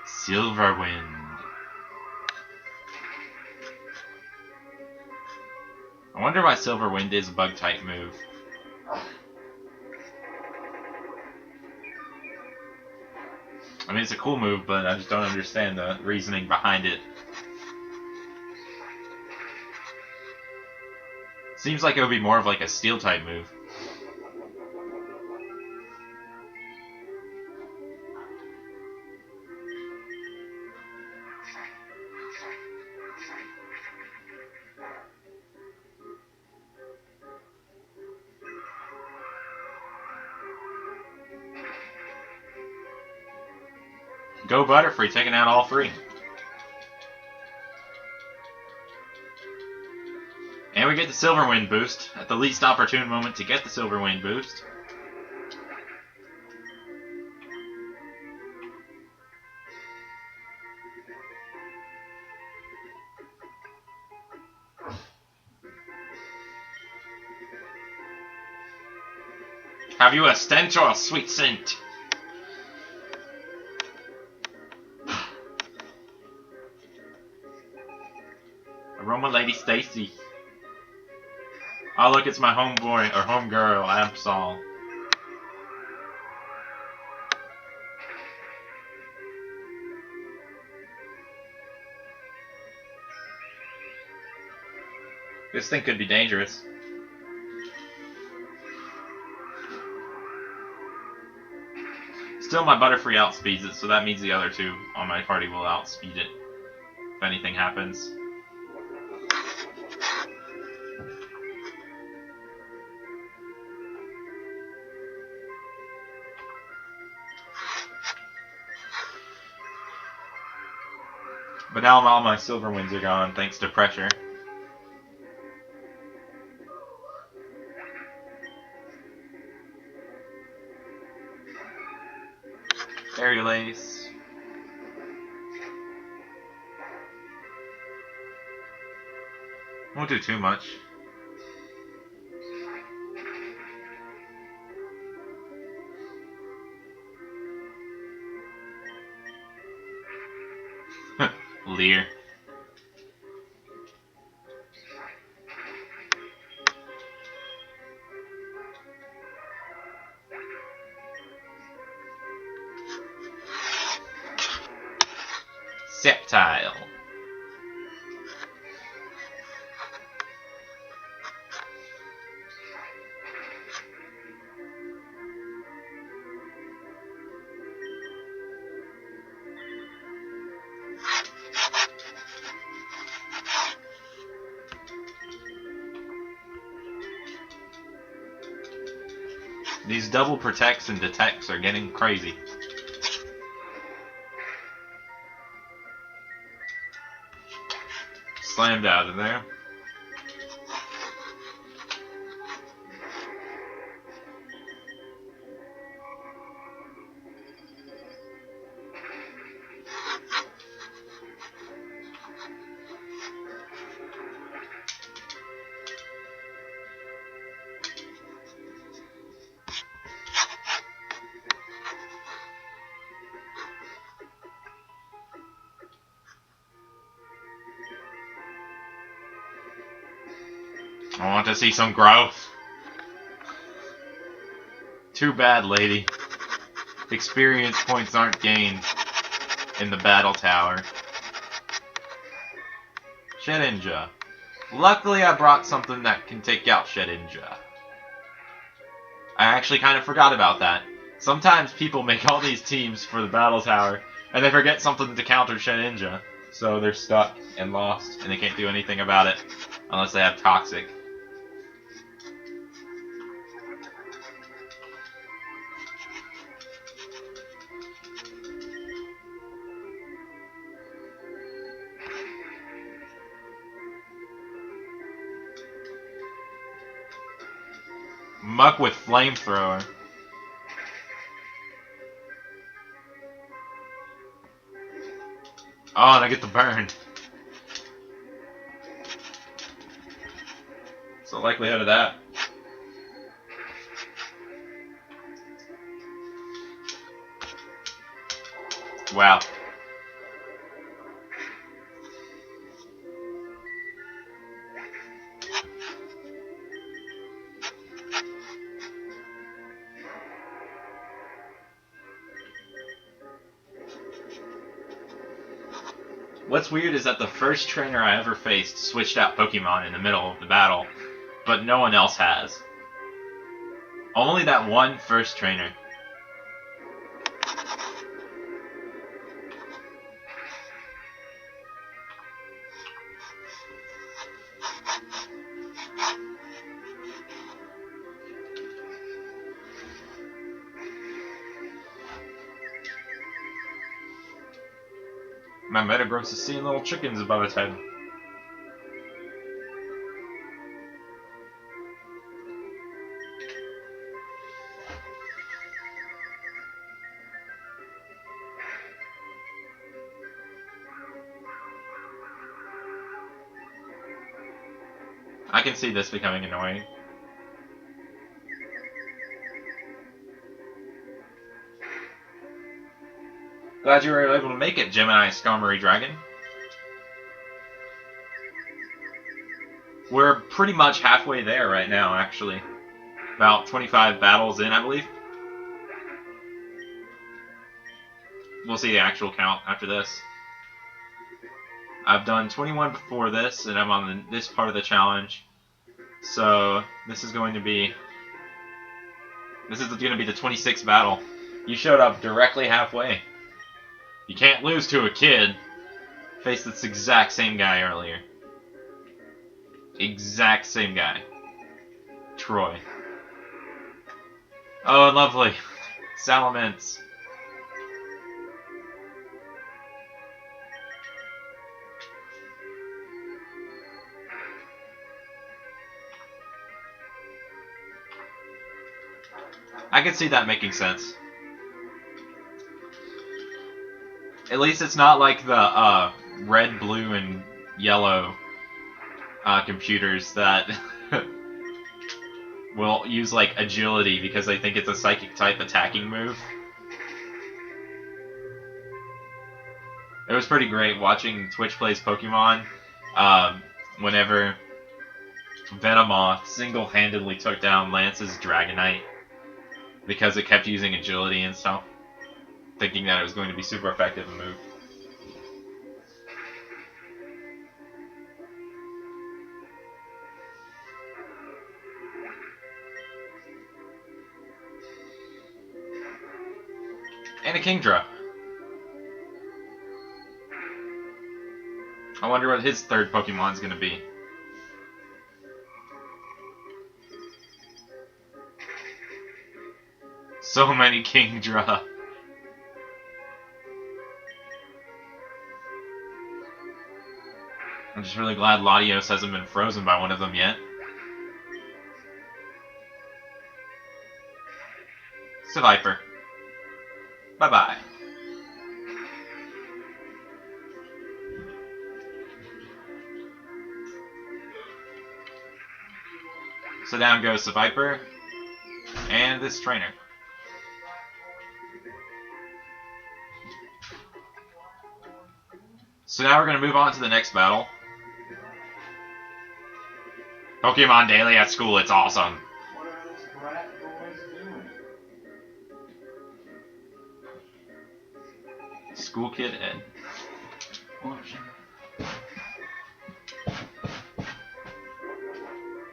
Silverwind. I wonder why Silverwind is a bug-type move. I mean, it's a cool move, but I just don't understand the reasoning behind it. Seems like it would be more of like a Steel-type move. Go Butterfree, taking out all three. And we get the Silverwind boost at the least opportune moment to get the Silverwind boost. Have you a stench or a sweet scent? Aroma Lady Stacy. Oh look, it's my homeboy, or homegirl, Absol. This thing could be dangerous. Still, my Butterfree outspeeds it, so that means the other two on my party will outspeed it if anything happens. But now all my silver wins are gone thanks to pressure. Aerial Ace. Won't do too much. Leer. Sceptile. These double protects and detects are getting crazy. Slammed out of there. I want to see some growth. Too bad, lady. Experience points aren't gained in the battle tower. Shedinja. Luckily I brought something that can take out Shedinja. I actually kind of forgot about that. Sometimes people make all these teams for the battle tower, and they forget something to counter Shedinja. So they're stuck and lost, and they can't do anything about it unless they have Toxic. Muck with Flamethrower. Oh, and I get the burn. What's the likelihood of that? Wow. What's weird is that the first trainer I ever faced switched out Pokemon in the middle of the battle, but no one else has. Only that one first trainer. My Metagross is seeing little chickens above its head. I can see this becoming annoying. Glad you were able to make it, Gemini Skarmory Dragon. We're pretty much halfway there right now, actually. About 25 battles in, I believe. We'll see the actual count after this. I've done 21 before this, and I'm on this part of the challenge. So this is going to be the 26th battle. You showed up directly halfway. You can't lose to a kid. Faced this exact same guy earlier. Exact same guy. Troy. Oh, lovely. Salamence. I can see that making sense. At least it's not like the red, blue, and yellow computers that will use like agility because they think it's a psychic type attacking move. It was pretty great watching Twitch Plays Pokemon whenever Venomoth single-handedly took down Lance's Dragonite because it kept using agility and stuff, thinking that it was going to be super effective a move. And a Kingdra. I wonder what his third Pokemon's going to be. So many Kingdra. I'm just really glad Latios hasn't been frozen by one of them yet. Seviper. Bye-bye. So down goes Seviper. And this trainer. So now we're going to move on to the next battle. Pokemon Daily at school, it's awesome. What are those brat boys doing? School Kid Ed.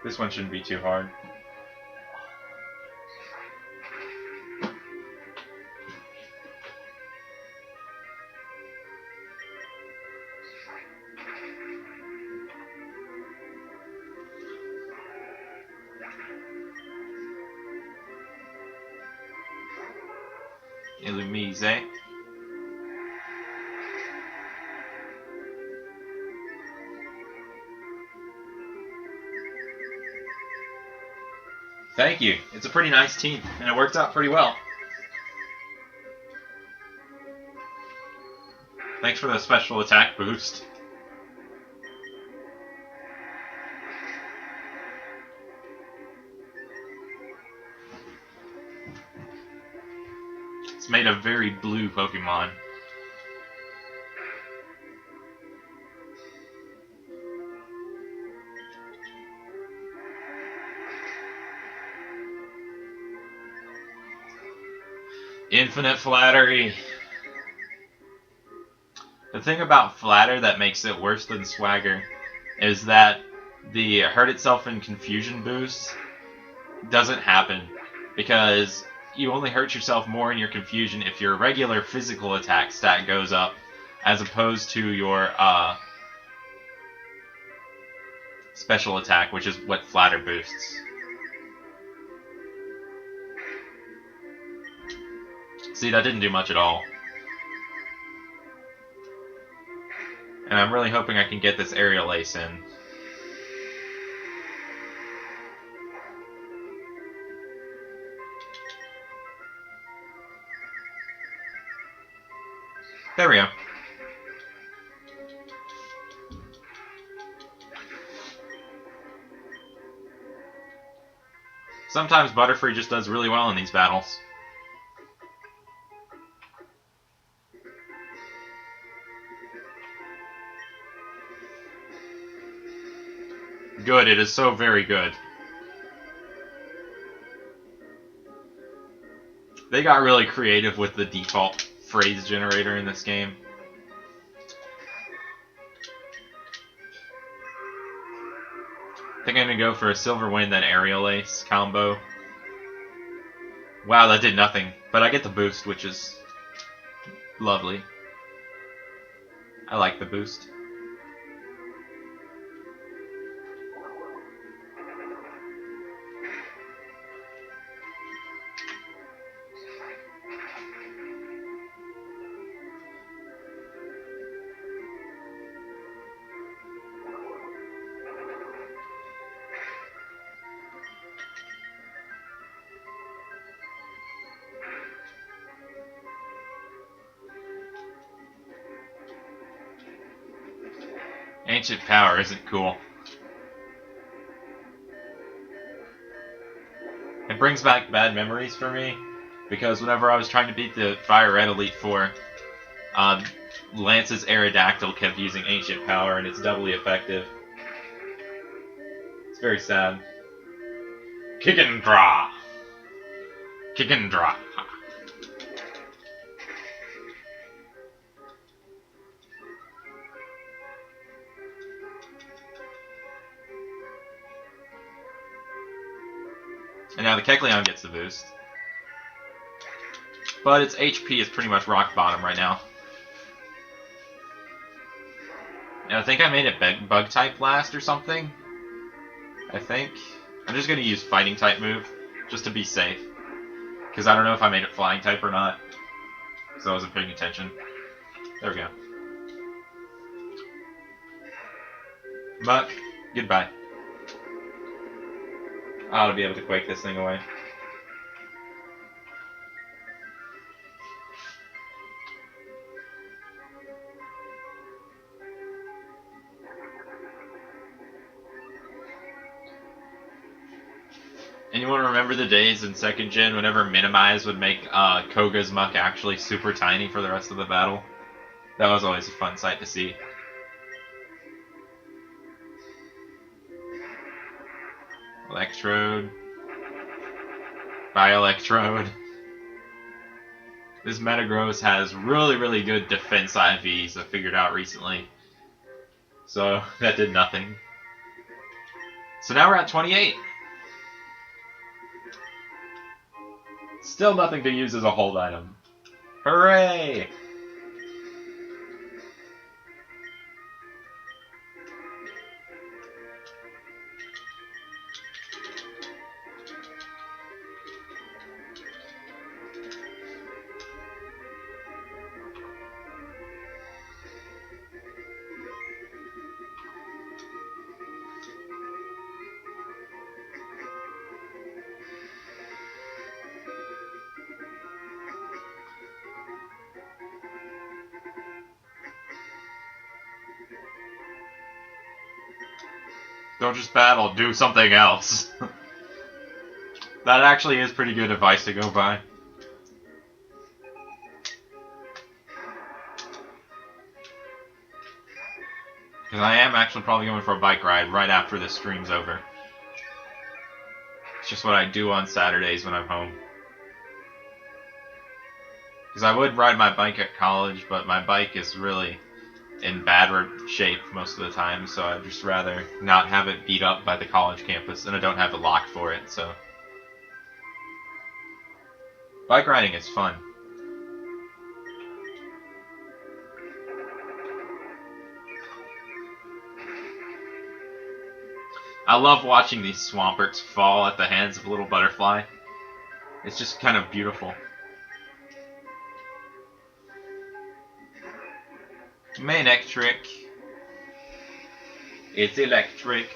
This one shouldn't be too hard. Illumise. Thank you. It's a pretty nice team, and it worked out pretty well. Thanks for the special attack boost. It's made a very blue Pokemon. Infinite Flattery. The thing about Flatter that makes it worse than Swagger is that the hurt itself in confusion boost doesn't happen because you only hurt yourself more in your confusion if your regular physical attack stat goes up as opposed to your special attack, which is what Flatter boosts. See, that didn't do much at all. And I'm really hoping I can get this Aerial Ace in. There we go. Sometimes Butterfree just does really well in these battles. good. It is so very good. They got really creative with the default phrase generator in this game. I think I'm gonna go for a Silver Wind then Aerial Ace combo. Wow, that did nothing. But I get the boost, which is lovely. I like the boost. Ancient Power isn't cool. It brings back bad memories for me, because whenever I was trying to beat the Fire Red Elite Four, Lance's Aerodactyl kept using Ancient Power, and it's doubly effective. It's very sad. Kick and draw! Kick and draw! And now the Kecleon gets the boost. But its HP is pretty much rock bottom right now. And I think I made it bug type last or something. I think. I'm just going to use fighting type move, just to be safe. Because I don't know if I made it flying type or not. So I wasn't paying attention. There we go. But, goodbye. I ought to be able to quake this thing away. Anyone remember the days in 2nd Gen whenever Minimize would make Koga's Muck actually super tiny for the rest of the battle? That was always a fun sight to see. Electrode. Bioelectrode. This Metagross has really good defense IVs I figured out recently. So that did nothing. So now we're at 28. Still nothing to use as a hold item. Hooray! Don't just battle, do something else. That actually is pretty good advice to go by. Because I am actually probably going for a bike ride right after this stream's over. It's just what I do on Saturdays when I'm home. Because I would ride my bike at college, but my bike is really in bad shape most of the time, so I'd just rather not have it beat up by the college campus, and I don't have a lock for it, so. Bike riding is fun. I love watching these Swamperts fall at the hands of a little butterfly. It's just kind of beautiful. Manectric. It's electric.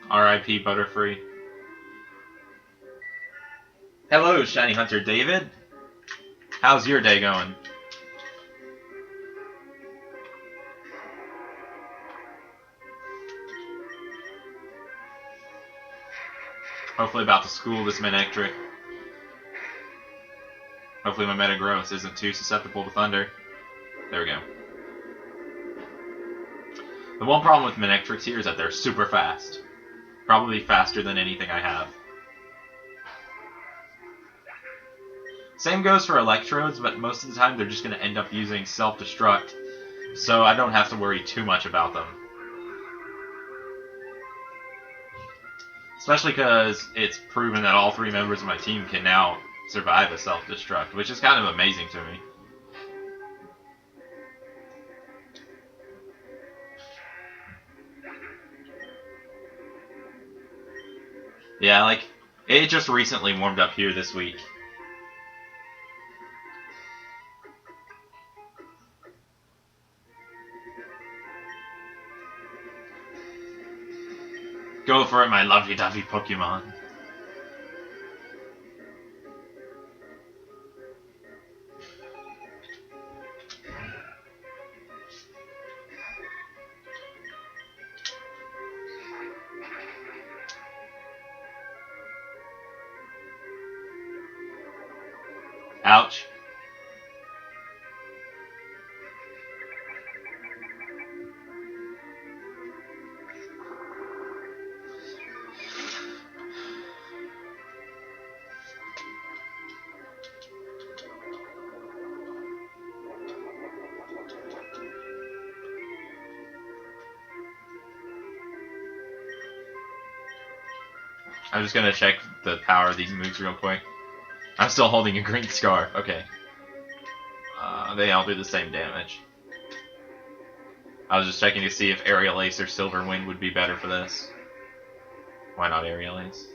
R.I.P. Butterfree. Hello, Shiny Hunter David. How's your day going? Hopefully about to school this Manectric. Hopefully my Metagross isn't too susceptible to Thunder. There we go. The one problem with Manectrics here is that they're super fast. Probably faster than anything I have. Same goes for Electrodes, but most of the time they're just going to end up using Self-Destruct, so I don't have to worry too much about them. Especially because it's proven that all 3 members of my team can now survive a Self-Destruct, which is kind of amazing to me. Yeah, like, it just recently warmed up here this week. Go for it, my lovey-dovey Pokemon. Ouch. I'm just gonna check the power of these moves real quick. I'm still holding a green scar. Okay. They all do the same damage. I was just checking to see if Aerial Ace or Silver Wind would be better for this. Why not Aerial Ace?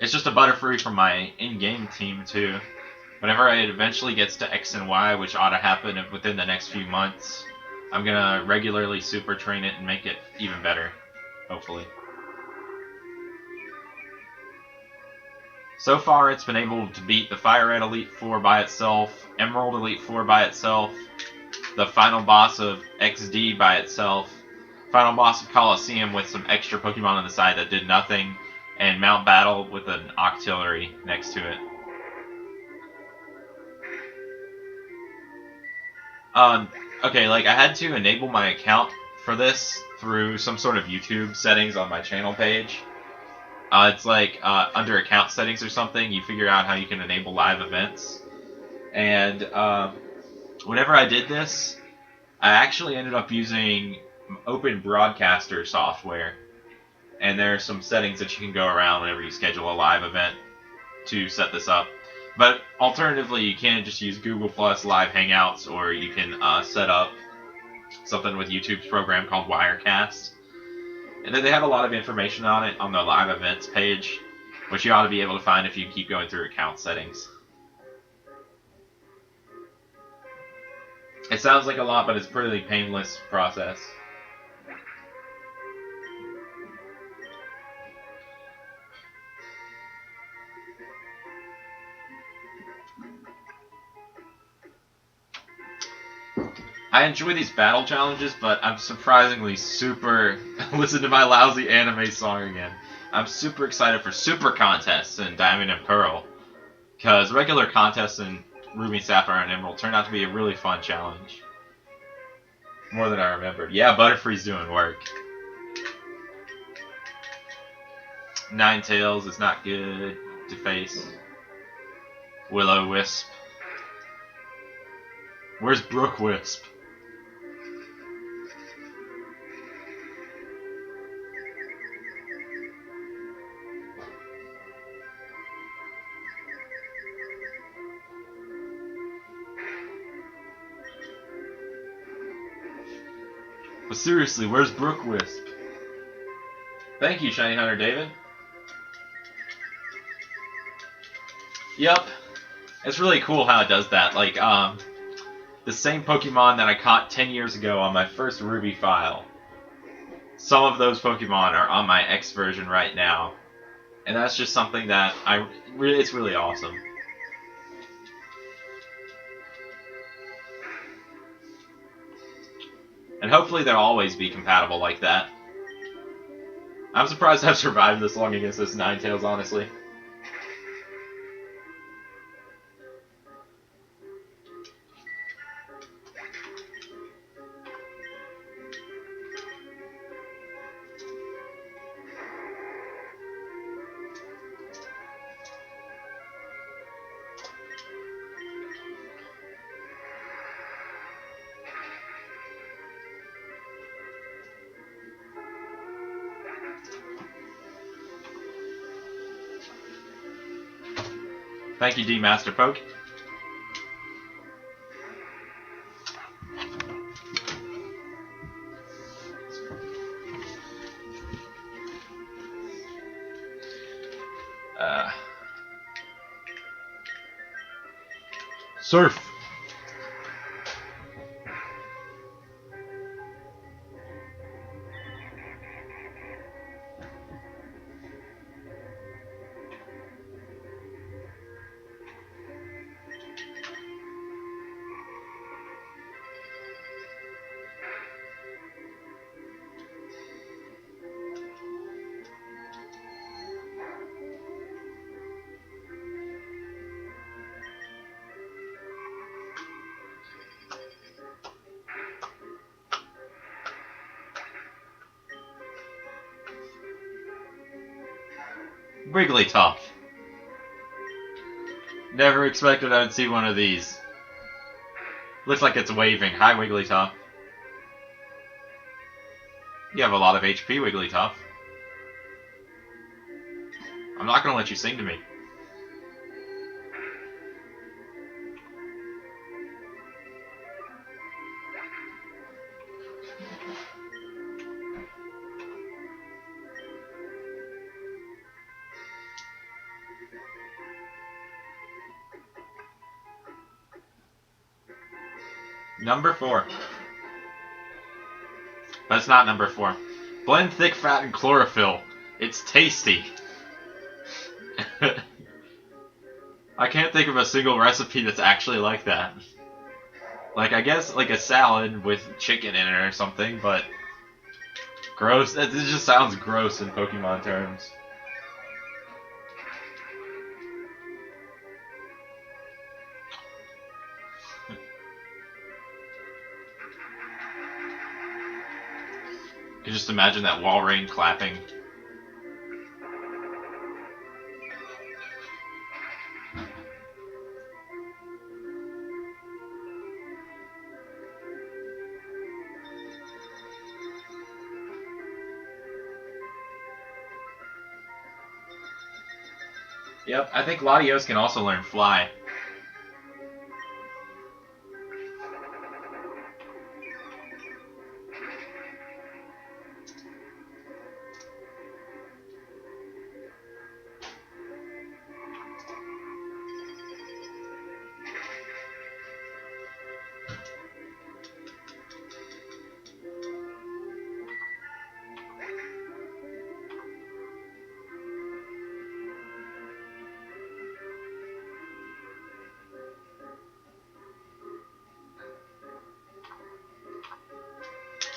It's just a Butterfree from my in-game team, too. Whenever it eventually gets to X and Y, which ought to happen within the next few months, I'm gonna regularly super train it and make it even better. Hopefully. So far, it's been able to beat the Fire Red Elite Four by itself, Emerald Elite Four by itself, the final boss of XD by itself, final boss of Coliseum with some extra Pokemon on the side that did nothing, and Mount Battle with an Octillery next to it. Okay, like, I had to enable my account for this through some sort of YouTube settings on my channel page. It's like, under account settings or something, you figure out how you can enable live events. And, whenever I did this, I actually ended up using Open Broadcaster software. And there are some settings that you can go around whenever you schedule a live event to set this up. But alternatively, you can just use Google Plus Live Hangouts, or you can set up something with YouTube's program called Wirecast. And then they have a lot of information on it on the live events page, which you ought to be able to find if you keep going through account settings. It sounds like a lot, but it's a pretty painless process. I enjoy these battle challenges, but I'm surprisingly super... Listen to my lousy anime song again. I'm super excited for super contests in Diamond and Pearl, because regular contests in Ruby, Sapphire, and Emerald turned out to be a really fun challenge. More than I remembered. Yeah, Butterfree's doing work. Ninetales is not good to face. Will-O-Wisp. Where's Brookwisp? But seriously, where's Brookwisp? Thank you, Shiny Hunter David. Yep. It's really cool how it does that. Like, the same Pokemon that I caught 10 years ago on my first Ruby file. Some of those Pokemon are on my X version right now. And that's just something that it's really awesome. And hopefully they'll always be compatible like that. I'm surprised I've survived this long against this Ninetales, honestly. Thank you, D Master Poke. Surf. Wigglytuff. Never expected I would see one of these. Looks like it's waving. Hi, Wigglytuff. You have a lot of HP, Wigglytuff. I'm not gonna let you sing to me. Number 4. That's not number 4. Blend thick fat and chlorophyll. It's tasty. I can't think of a single recipe that's actually like that. Like, I guess, like a salad with chicken in it or something, but... gross. It just sounds gross in Pokemon terms. You can just imagine that Walrein clapping. Yep, I think Latios can also learn Fly.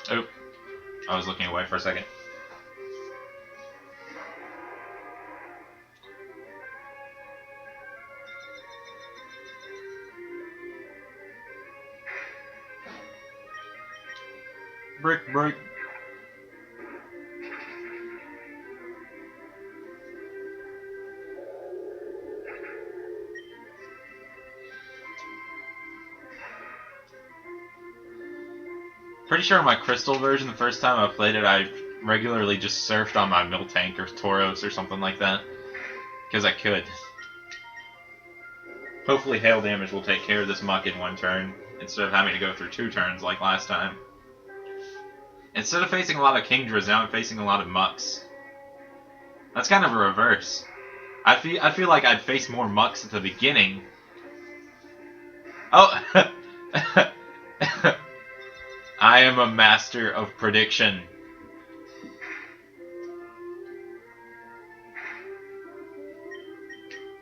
Oh, I was looking away for a second. Brick. Pretty sure my Crystal version, the first time I played it, I regularly just surfed on my Miltank or Tauros or something like that. Because I could. Hopefully Hail Damage will take care of this muck in one turn, instead of having to go through 2 turns like last time. Instead of facing a lot of Kingdras, now I'm facing a lot of mucks. That's kind of a reverse. I feel like I'd face more mucks at the beginning. Oh! I am a master of prediction.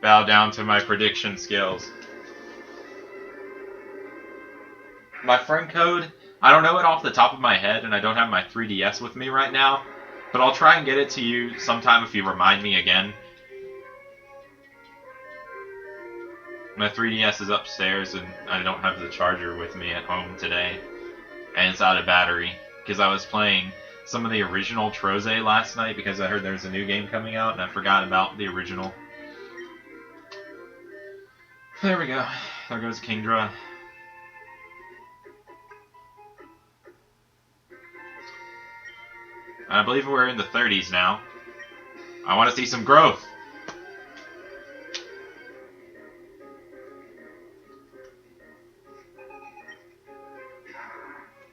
Bow down to my prediction skills. My friend code, I don't know it off the top of my head, and I don't have my 3DS with me right now, but I'll try and get it to you sometime if you remind me again. My 3DS is upstairs, and I don't have the charger with me at home today, and it's out of battery, because I was playing some of the original Troze last night, because I heard there's a new game coming out, and I forgot about the original. There we go. There goes Kingdra. I believe we're in the 30s now. I want to see some growth.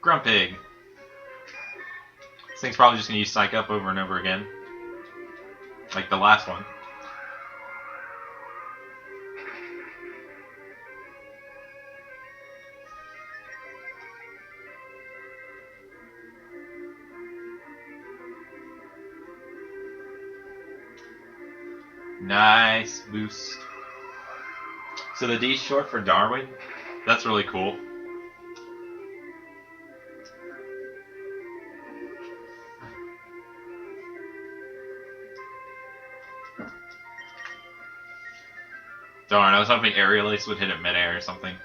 Grumpig. This thing's probably just going to use Psych Up over and over again. Like the last one. Nice boost. So the D's short for Darwin? That's really cool. Darn, I was hoping Aerial Ace would hit it midair or something.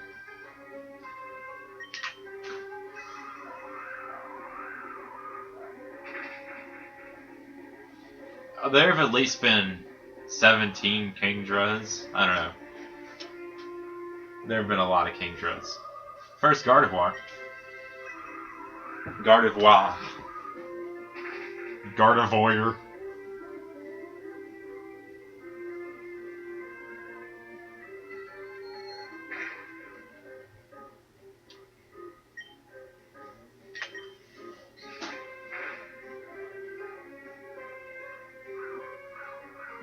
There have at least been 17 Kingdras. I don't know. There have been a lot of Kingdras. First Gardevoir. Gardevoir. Gardevoir.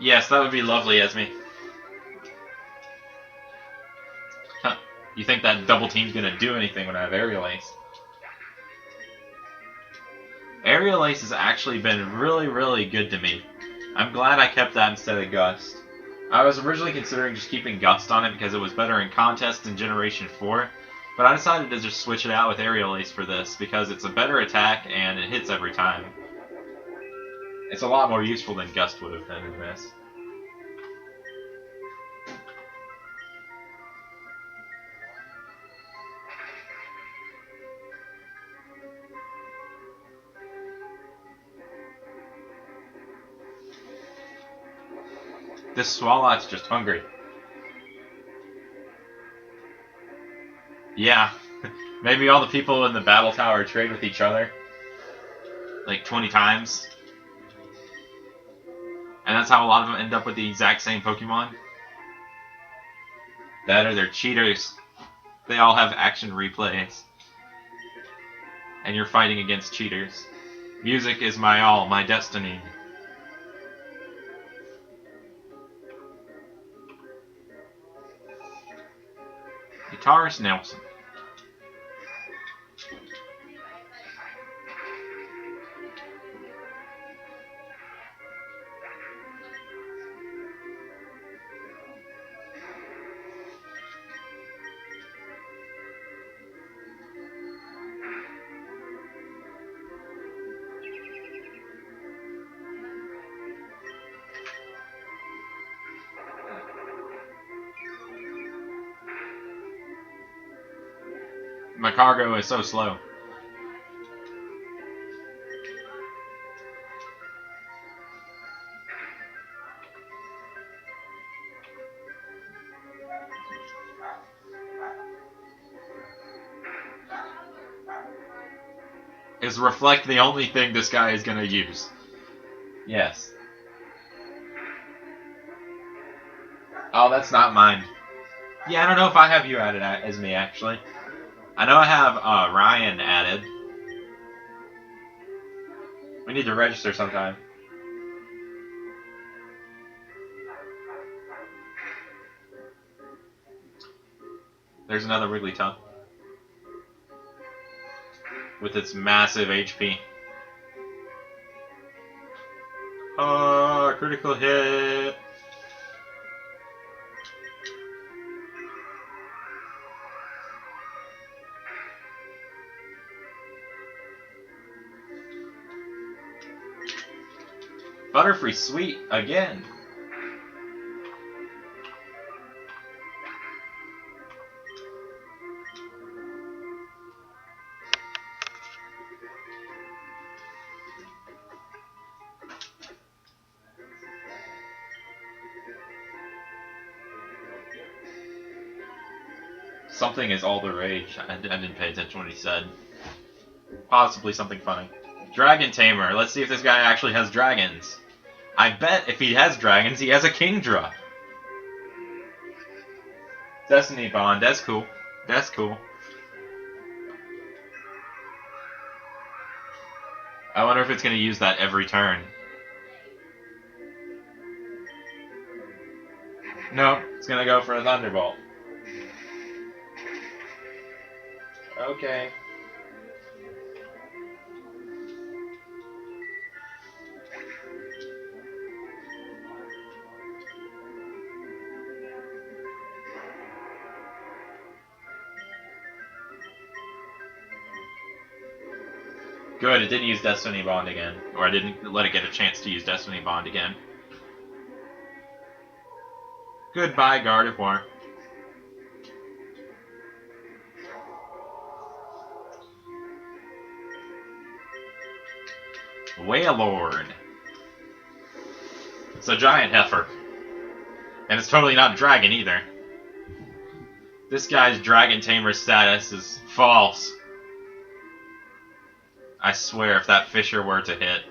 Yes, that would be lovely, Esme. Huh. You think that double team's gonna do anything when I have Aerial Ace? Aerial Ace has actually been really, really good to me. I'm glad I kept that instead of Gust. I was originally considering just keeping Gust on it because it was better in Contest in Generation 4, but I decided to just switch it out with Aerial Ace for this because it's a better attack and it hits every time. It's a lot more useful than Gust would have been in this. This Swalot's just hungry. Yeah. Maybe all the people in the battle tower trade with each other. Like 20 times. And that's how a lot of them end up with the exact same Pokemon. That or they're cheaters. They all have action replays. And you're fighting against cheaters. Music is my all, my destiny. Guitarist Nelson. My cargo is so slow. Is Reflect the only thing this guy is gonna use? Yes. Oh, that's not mine. Yeah, I don't know if I have you added as me, actually. I know I have Ryan added. We need to register sometime. There's another Wigglytuff. with its massive HP. Critical hit. Butterfree sweet again. Something is all the rage. I didn't pay attention to what he said. Possibly something funny. Dragon Tamer. Let's see if this guy actually has dragons. I bet if he has dragons, he has a Kingdra. Destiny Bond. That's cool. That's cool. I wonder if it's going to use that every turn. No, it's going to go for a Thunderbolt. Okay. Good, it didn't use Destiny Bond again. Or I didn't let it get a chance to use Destiny Bond again. Goodbye, Gardevoir. Wailord. It's a giant heifer. And it's totally not a dragon either. This guy's Dragon Tamer status is false. I swear if that Fisher were to hit.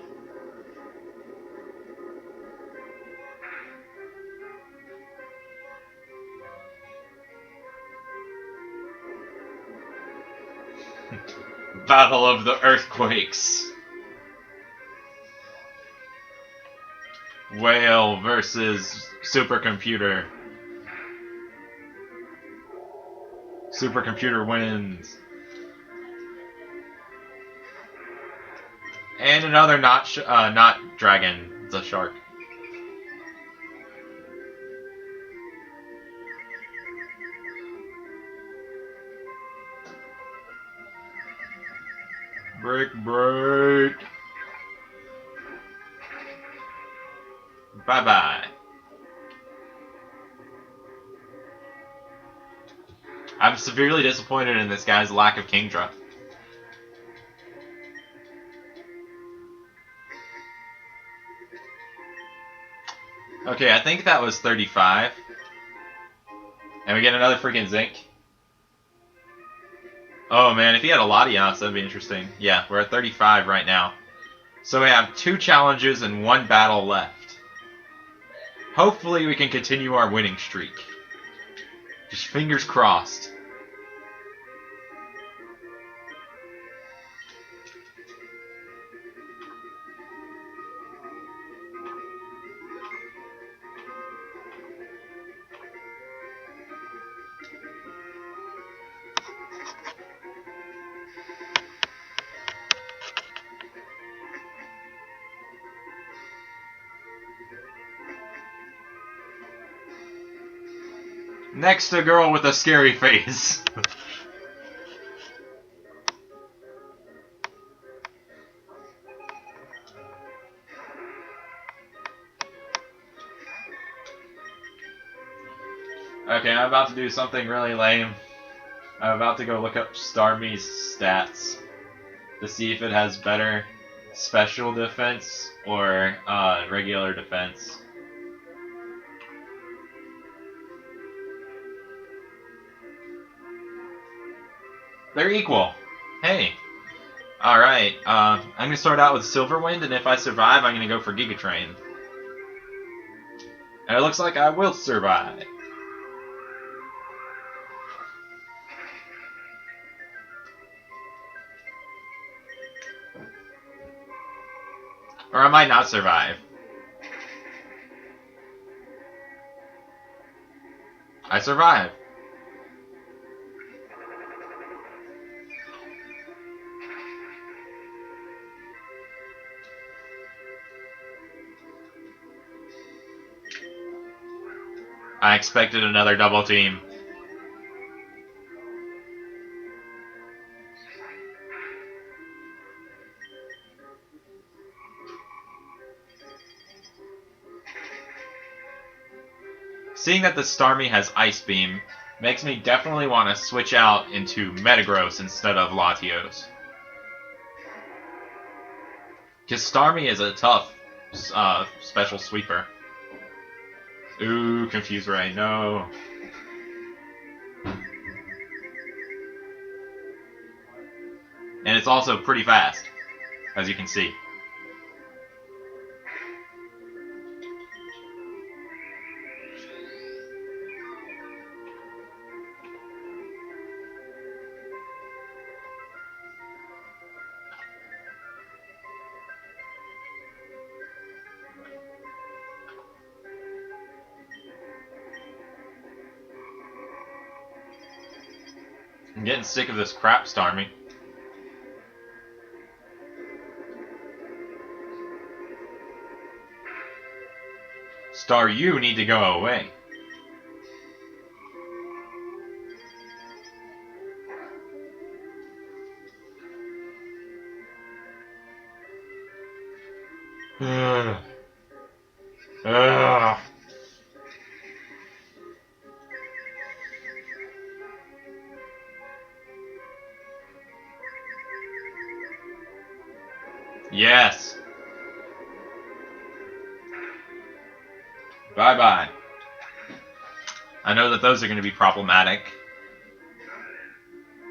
Battle of the Earthquakes. Whale versus Supercomputer. Supercomputer wins. And another not dragon. It's a shark. Break. Bye-bye. I'm severely disappointed in this guy's lack of Kingdra. Okay, I think that was 35. And we get another freaking Zinc. Oh man, if he had a Latias, that'd be interesting. Yeah, we're at 35 right now. So we have 2 challenges and 1 battle left. Hopefully we can continue our winning streak. Just fingers crossed. Next, a girl with a scary face. Okay, I'm about to do something really lame. I'm about to go look up Starmie's stats to see if it has better special defense or regular defense. They're equal. Hey. Alright, I'm going to start out with Silverwind, and if I survive, I'm going to go for Giga Train. And it looks like I will survive. Or I might not survive. I survive. I expected another double team. Seeing that the Starmie has Ice Beam makes me definitely want to switch out into Metagross instead of Latios. Because Starmie is a tough special sweeper. Ooh, Confuse Ray, no. And it's also pretty fast, as you can see. I'm getting sick of this crap, Starmie. Star, you need to go away. Ugh. Ugh. Yes. Bye-bye. I know that those are going to be problematic.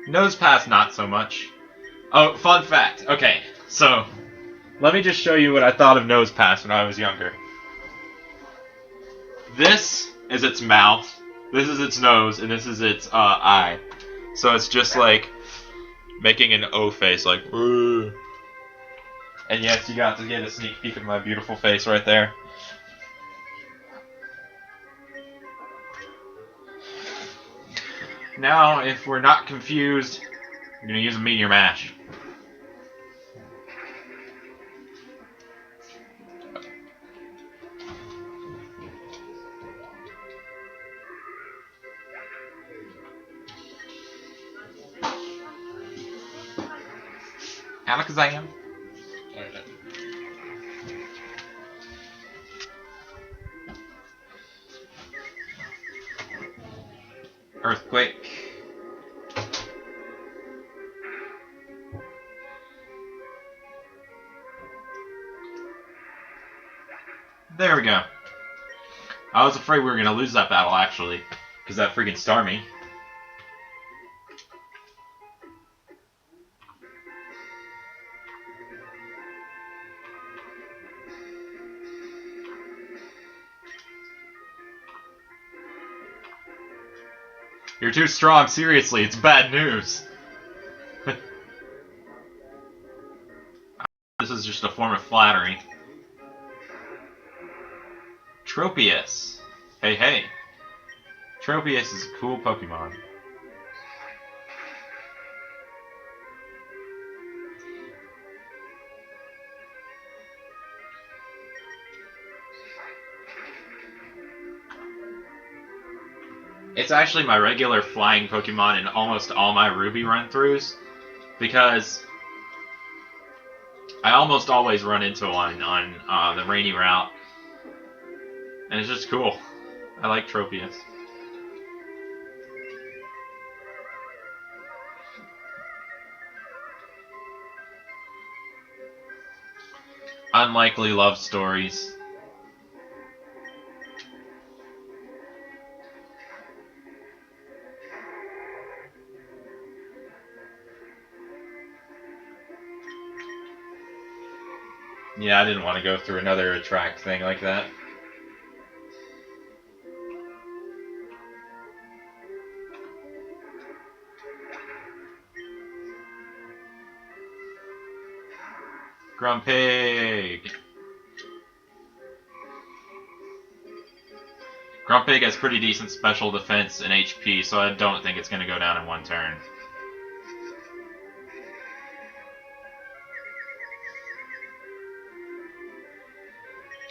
Nose pass, not so much. Oh, fun fact. Okay, so let me just show you what I thought of Nose pass when I was younger. This is its mouth, this is its nose, and this is its eye. So it's just like making an O face, like, "Ooh." And yes, you got to get a sneak peek of my beautiful face right there. Now, if we're not confused, I'm going to use a Meteor Mash. Alakazam. Earthquake. There we go. I was afraid we were going to lose that battle, actually, because that freaking Starmie. You're too strong, seriously, it's bad news. This is just a form of flattery. Tropius. Hey, hey. Tropius is a cool Pokemon. It's actually my regular flying Pokemon in almost all my Ruby run-throughs, because I almost always run into one on the rainy route, and it's just cool. I like Tropius. Unlikely love stories. Yeah, I didn't want to go through another attract thing like that. Grumpig! Grumpig has pretty decent special defense and HP, so I don't think it's going to go down in one turn.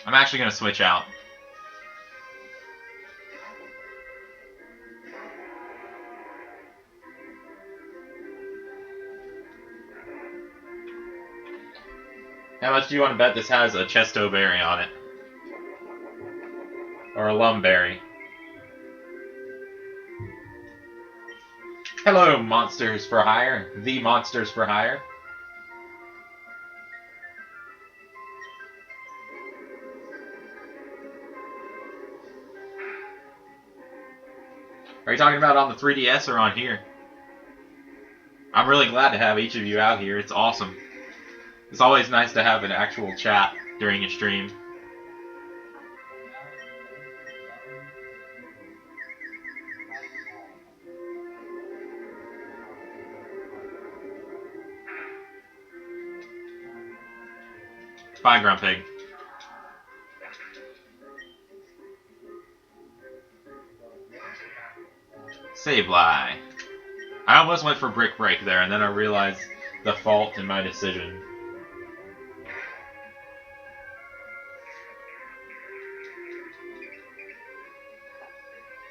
I'm actually going to switch out. How much do you want to bet this has a Chesto berry on it? Or a Lumberry? Hello, Monsters for Hire. The Monsters for Hire. Are you talking about on the 3DS or on here? I'm really glad to have each of you out here. It's awesome. It's always nice to have an actual chat during a stream. Bye, Grumpig. Sableye. I almost went for Brick Break there, and then I realized the fault in my decision.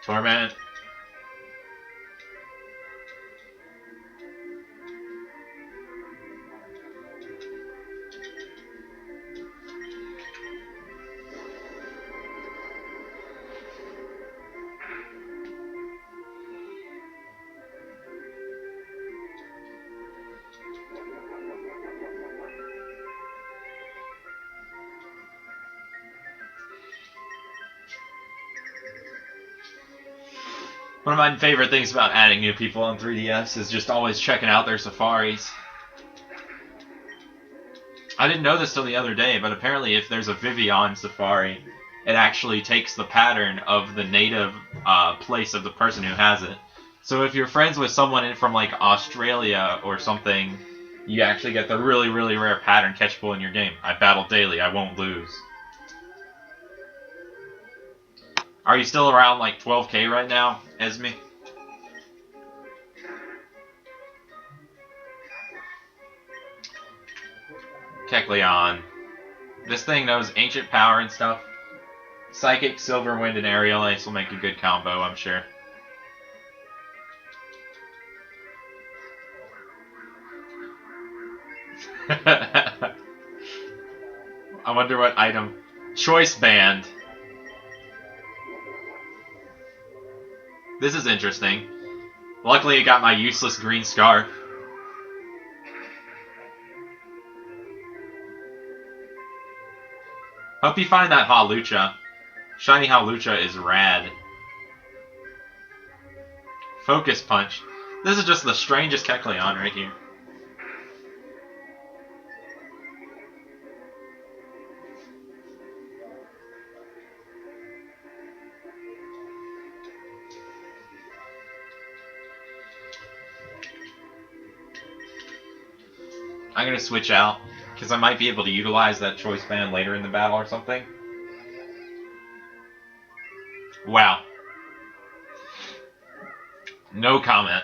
Torment. One of my favorite things about adding new people on 3DS is just always checking out their safaris. I didn't know this till the other day, but apparently if there's a Vivian safari, it actually takes the pattern of the native place of the person who has it. So if you're friends with someone from like Australia or something, you actually get the really, really rare pattern catchable in your game. I battle daily, I won't lose. Are you still around like 12k right now, Esme? Kecleon. This thing knows Ancient Power and stuff. Psychic, Silver Wind, and Aerial Ace will make a good combo, I'm sure. I wonder what item. Choice Band. This is interesting. Luckily, I got my useless green scarf. Hope you find that Hawlucha. Shiny Hawlucha is rad. Focus Punch. This is just the strangest Kecleon right here. I'm gonna switch out, because I might be able to utilize that Choice Band later in the battle or something. Wow. No comment.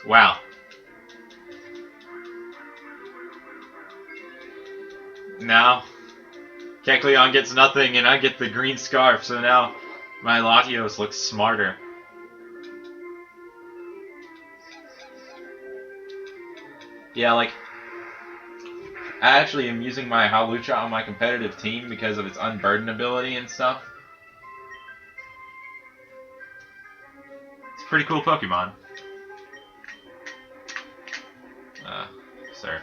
Wow. Now, Kecleon gets nothing and I get the green scarf, so now my Latios looks smarter. Yeah, like, I actually am using my Hawlucha on my competitive team because of its unburden ability and stuff. It's a pretty cool Pokemon. Sir.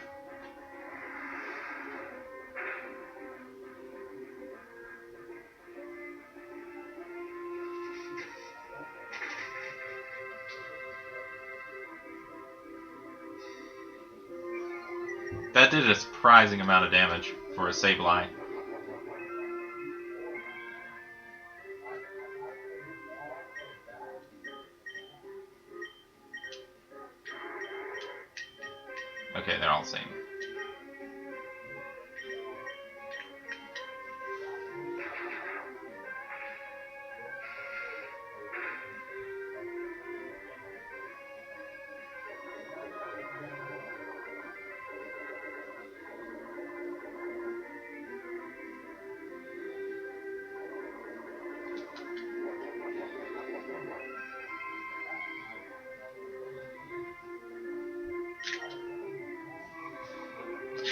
That did a surprising amount of damage for a Sableye. Okay, they're all the same.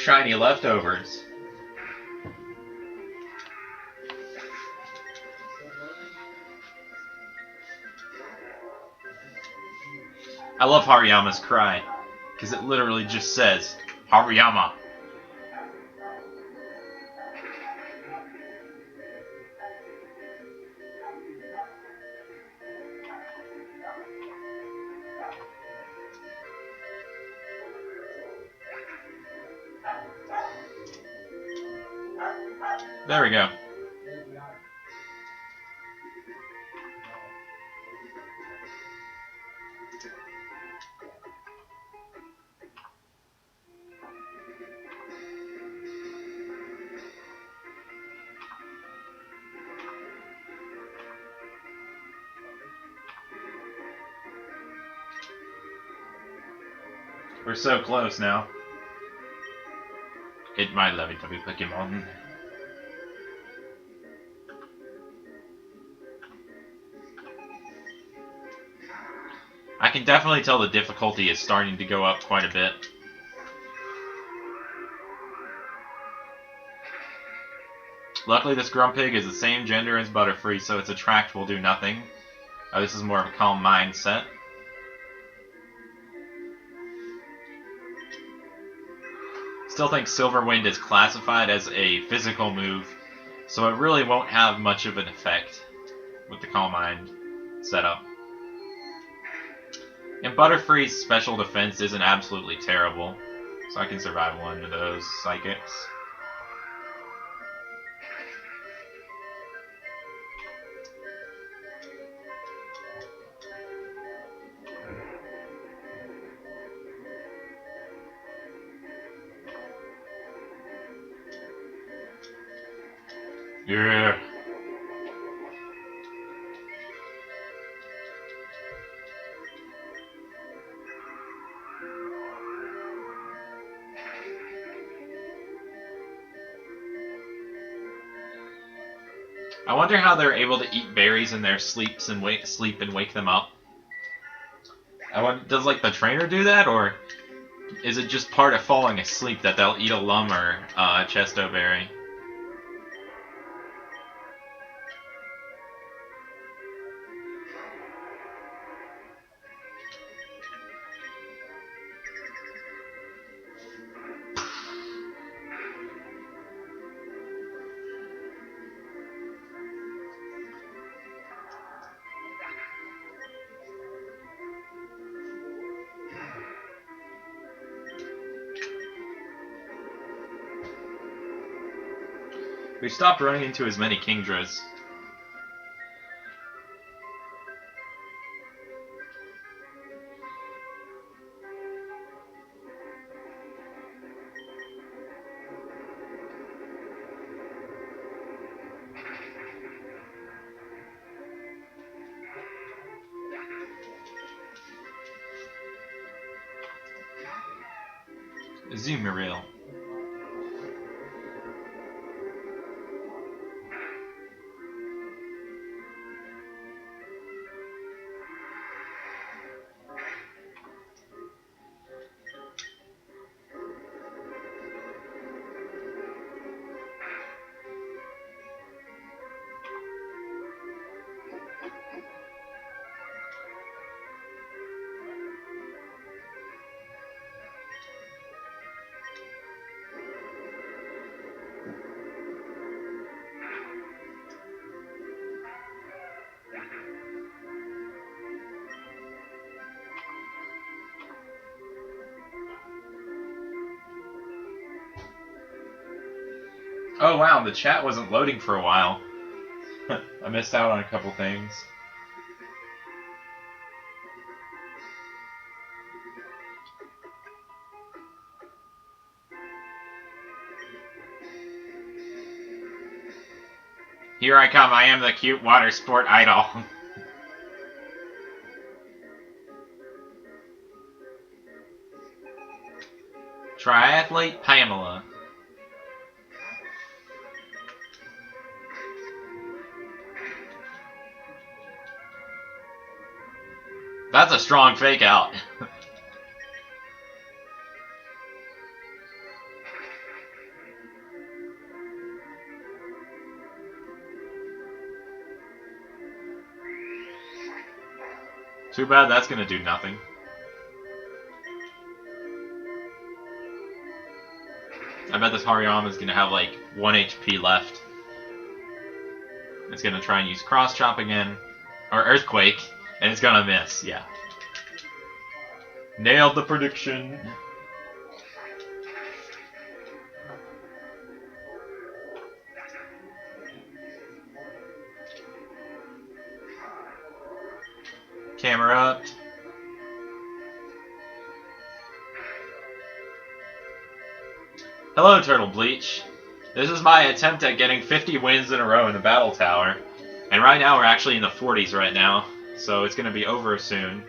shiny leftovers. I love Hariyama's cry, because it literally just says, Hariyama. There we go. We're so close now. It my lovey-dovey Pokemon. I can definitely tell the difficulty is starting to go up quite a bit. Luckily, this Grumpig is the same gender as Butterfree, so its attract will do nothing. This is more of a calm mindset. Still think Silver Wind is classified as a physical move, so it really won't have much of an effect with the Calm Mind setup. And Butterfree's special defense isn't absolutely terrible, so I can survive one of those psychics. Yeah. I wonder how they're able to eat berries in their sleep and wake them up. Does like the trainer do that, or is it just part of falling asleep that they'll eat a lum or a chesto berry? We stopped running into as many Kingdras. Azumarill. Oh wow, the chat wasn't loading for a while. I missed out on a couple things. Here I come, I am the cute water sport idol. Triathlete Pamela. That's a strong fake out. Too bad that's gonna do nothing. I bet this Hariyama's gonna have like 1 HP left. It's gonna try and use Cross Chop again. Or Earthquake, and it's gonna miss, yeah. Nailed the prediction. Camera up. Hello, Turtle Bleach. This is my attempt at getting 50 wins in a row in the Battle Tower. And right now we're actually in the 40s right now, so it's going to be over soon.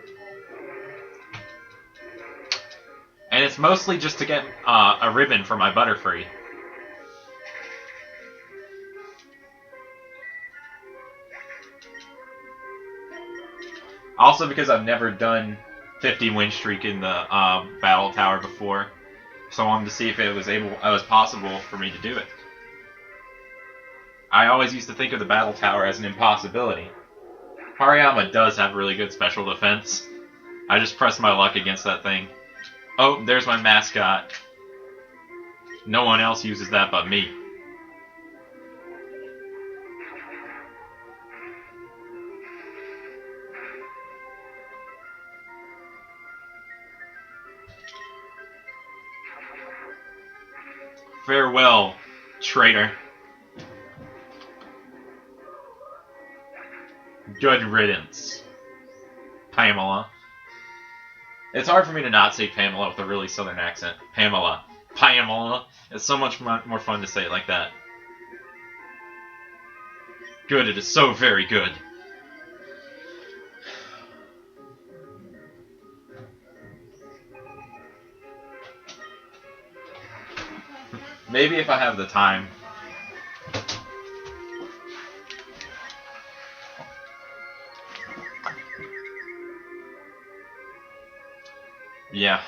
And it's mostly just to get a ribbon for my Butterfree. Also because I've never done 50 win streak in the Battle Tower before. So I wanted to see if it was possible for me to do it. I always used to think of the Battle Tower as an impossibility. Hariyama does have really good special defense. I just pressed my luck against that thing. Oh, there's my mascot. No one else uses that but me. Farewell, traitor. Good riddance, Pamela. It's hard for me to not say Pamela with a really southern accent. Pamela. Pamela. It's so much more fun to say it like that. Good, it is so very good. Maybe if I have the time. Yeah.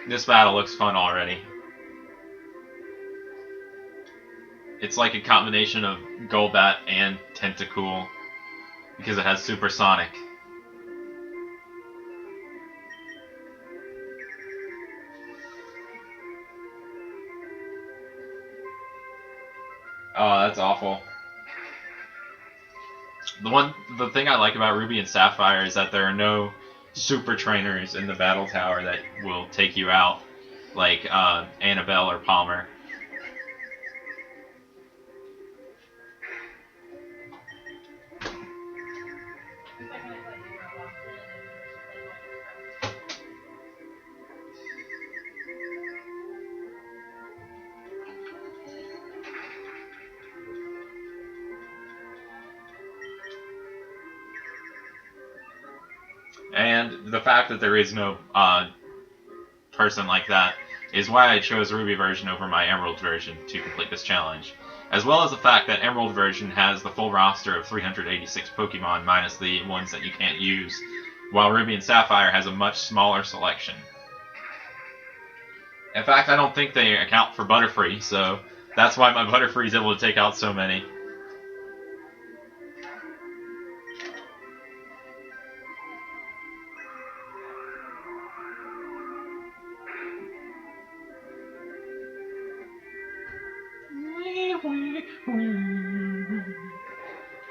This battle looks fun already. It's like a combination of Golbat and Tentacool because it has Supersonic. Oh, that's awful. The thing I like about Ruby and Sapphire is that there are no super trainers in the Battle Tower that will take you out, like Annabelle or Palmer. And the fact that there is no person like that is why I chose Ruby version over my Emerald version to complete this challenge. As well as the fact that Emerald version has the full roster of 386 Pokemon minus the ones that you can't use, while Ruby and Sapphire has a much smaller selection. In fact, I don't think they account for Butterfree, so that's why my Butterfree is able to take out so many.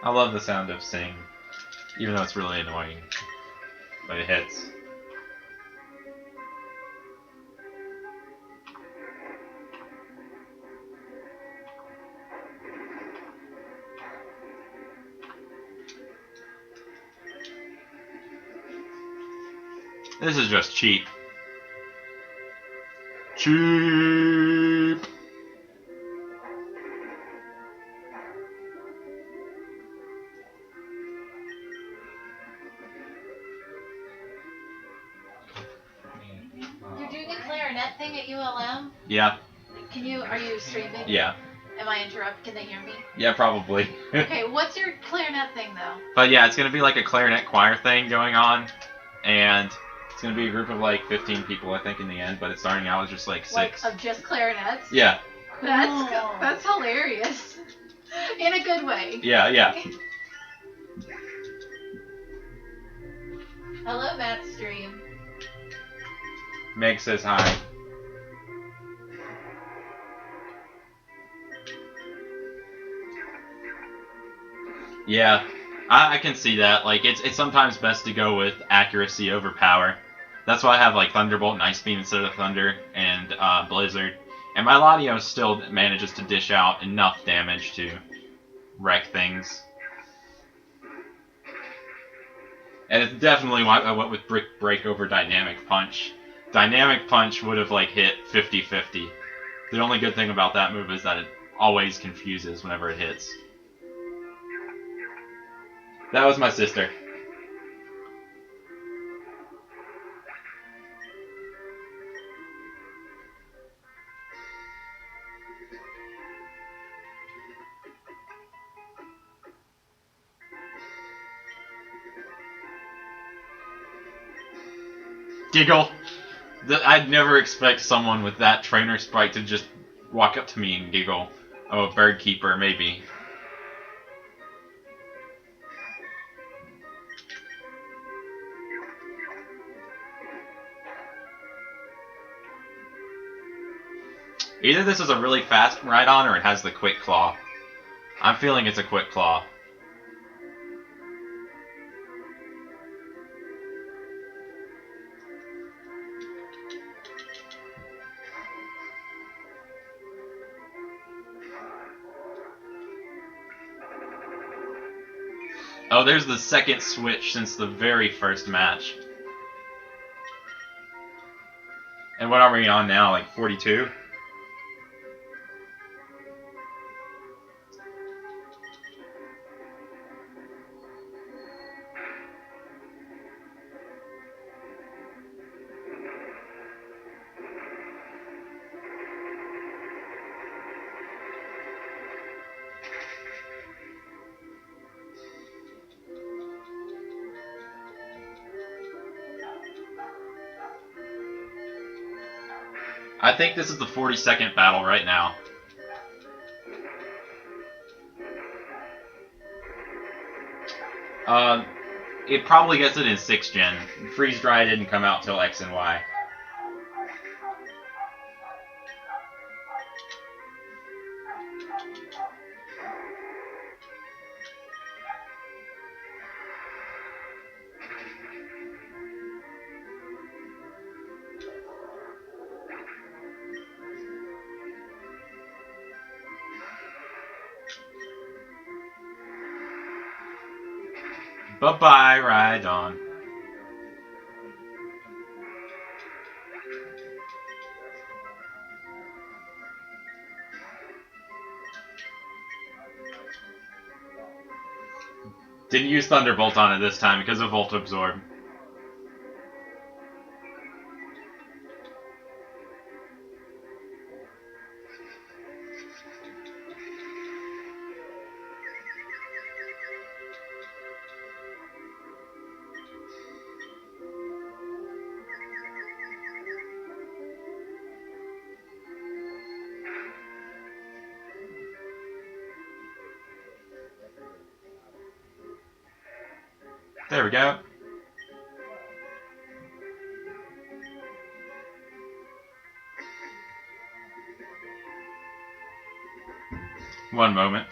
I love the sound of Sing, even though it's really annoying, but it hits. This is just cheap. Cheap! You're doing a clarinet thing at ULM? Yeah. Are you streaming? Yeah. Am I interrupted? Can they hear me? Yeah, probably. Okay, what's your clarinet thing though? But yeah, it's gonna be like a clarinet choir thing going on, and it's gonna be a group of like 15 people, I think, in the end. But it's starting out as just like 6. Like of just clarinets? Yeah. That's hilarious. In a good way. Yeah, yeah. Hello, Matt Stream. Meg says hi. Yeah, I can see that. Like, it's sometimes best to go with accuracy over power. That's why I have like Thunderbolt and Ice Beam instead of Thunder and Blizzard. And my Latios still manages to dish out enough damage to wreck things. And it's definitely why I went with Brick Break over Dynamic Punch. Dynamic Punch would have like hit 50-50. The only good thing about that move is that it always confuses whenever it hits. That was my sister. Giggle. I'd never expect someone with that trainer sprite to just walk up to me and giggle. Oh, a bird keeper, maybe. Either this is a really fast Rhydon or it has the quick claw. I'm feeling it's a quick claw. Oh, there's the second switch since the very first match. And what are we on now? Like 42? I think this is the 42nd battle right now. It probably gets it in 6th gen. Freeze Dry didn't come out till X and Y. Bye-bye, Rhydon. Didn't use Thunderbolt on it this time because of Volt Absorb. There we go. One moment.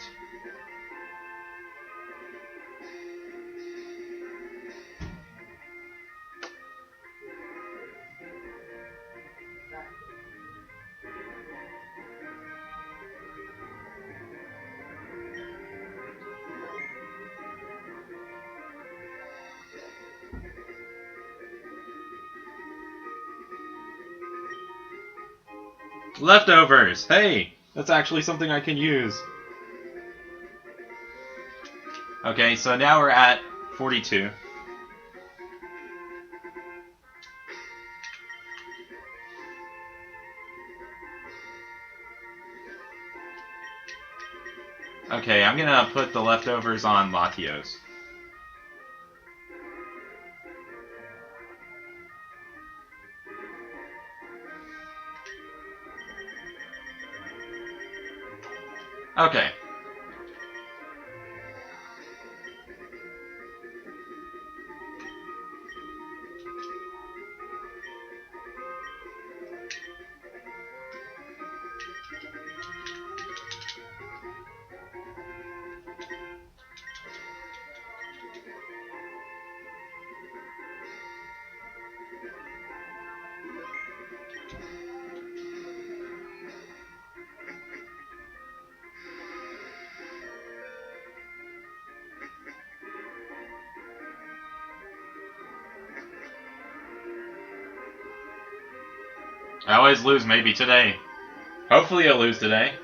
Leftovers! Hey! That's actually something I can use. Okay, so now we're at 42. Okay, I'm gonna put the leftovers on Latios. Okay. I always lose, maybe today. Hopefully I'll lose today.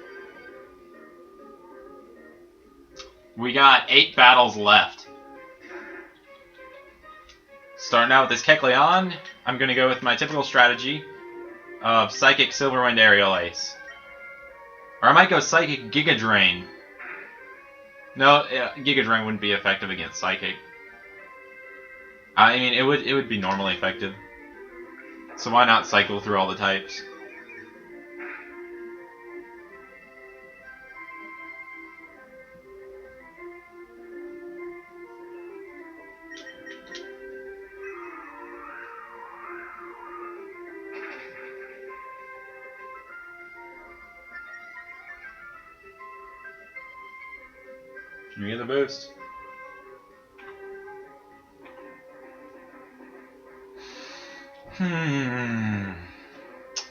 We got 8 battles left. Starting out with this Kecleon, I'm going to go with my typical strategy of Psychic Silverwind Aerial Ace. Or I might go Psychic Giga Drain. No, Giga Drain wouldn't be effective against Psychic. I mean, it would be normally effective. So why not cycle through all the types? Give me the boost.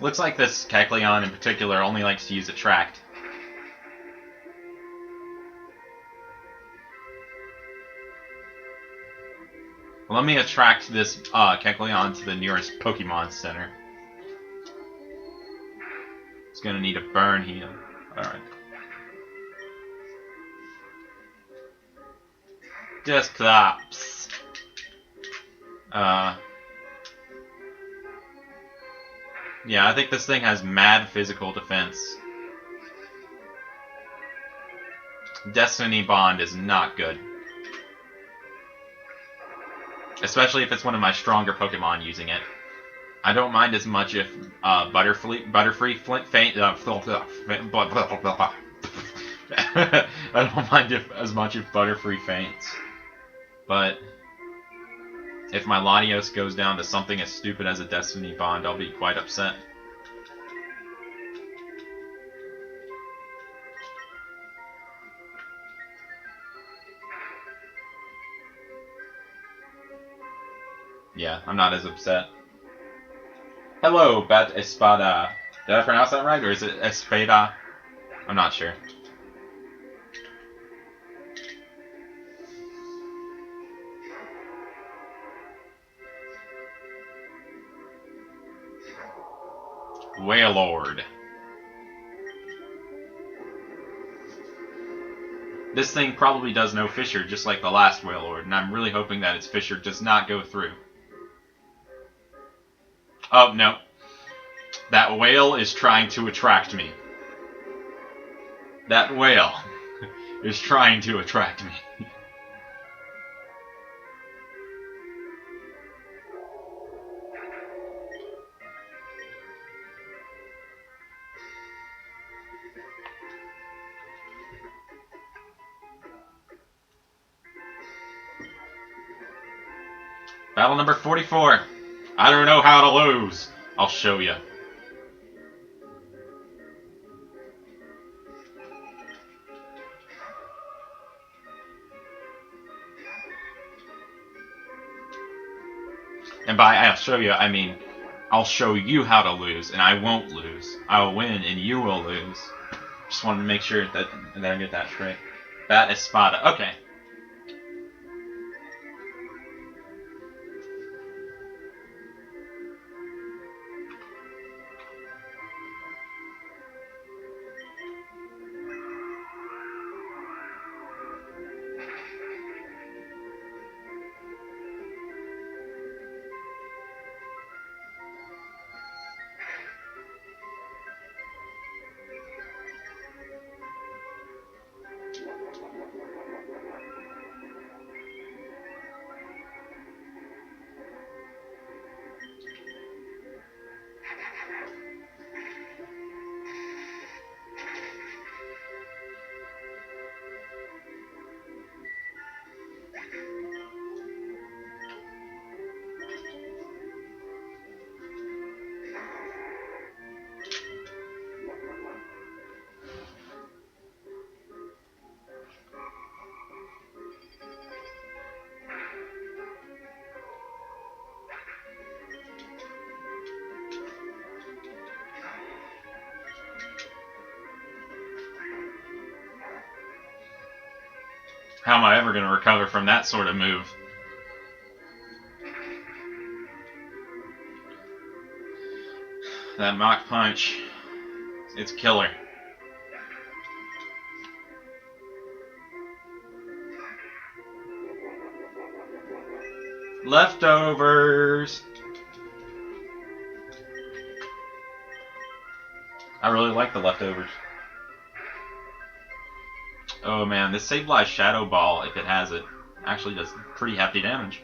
Looks like this Kecleon in particular only likes to use Attract. Well, let me attract this Kecleon to the nearest Pokemon Center. It's gonna need a burn heal. Alright. Desktops. Yeah, I think this thing has mad physical defense. Destiny Bond is not good. Especially if it's one of my stronger Pokemon using it. I don't mind as much if Butterfree faint. I don't mind as much if Butterfree faints. But if my Latios goes down to something as stupid as a Destiny Bond, I'll be quite upset. Yeah, I'm not as upset. Hello, Bat Espada. Did I pronounce that right, or is it Espada? I'm not sure. Wailord. This thing probably does no Fissure, just like the last Wailord, and I'm really hoping that its Fissure does not go through. Oh, no. That whale is trying to attract me. That whale is trying to attract me. Battle number 44. I don't know how to lose. I'll show you. And by I'll show you, I mean I'll show you how to lose, and I won't lose. I'll win, and you will lose. Just wanted to make sure that I get that straight. Bat Espada. Okay. How am I ever going to recover from that sort of move? That Mach Punch, it's killer. Leftovers. I really like the leftovers. Oh man, this Sableye Shadow Ball, if it has it, actually does pretty hefty damage.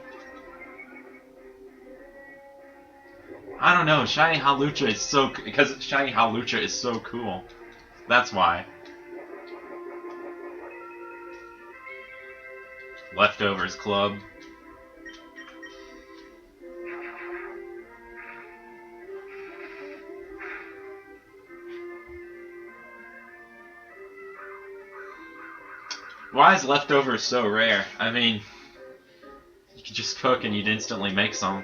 I don't know, Shiny Halucha is so... because Shiny Halucha is so cool. That's why. Leftovers Club. Why is leftovers so rare? I mean, you could just cook and you'd instantly make some.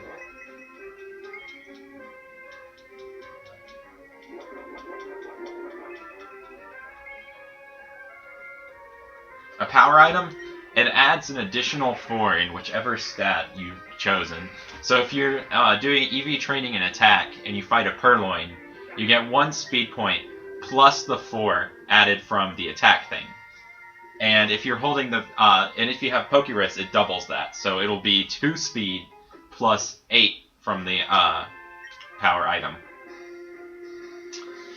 A power item, it adds an additional 4 in whichever stat you've chosen. So if you're doing EV training and attack and you fight a Purloin, you get 1 speed point plus the 4 added from the attack thing. And if you're holding the and if you have Pokerus, it doubles that. So it'll be 2 speed plus 8 from the power item.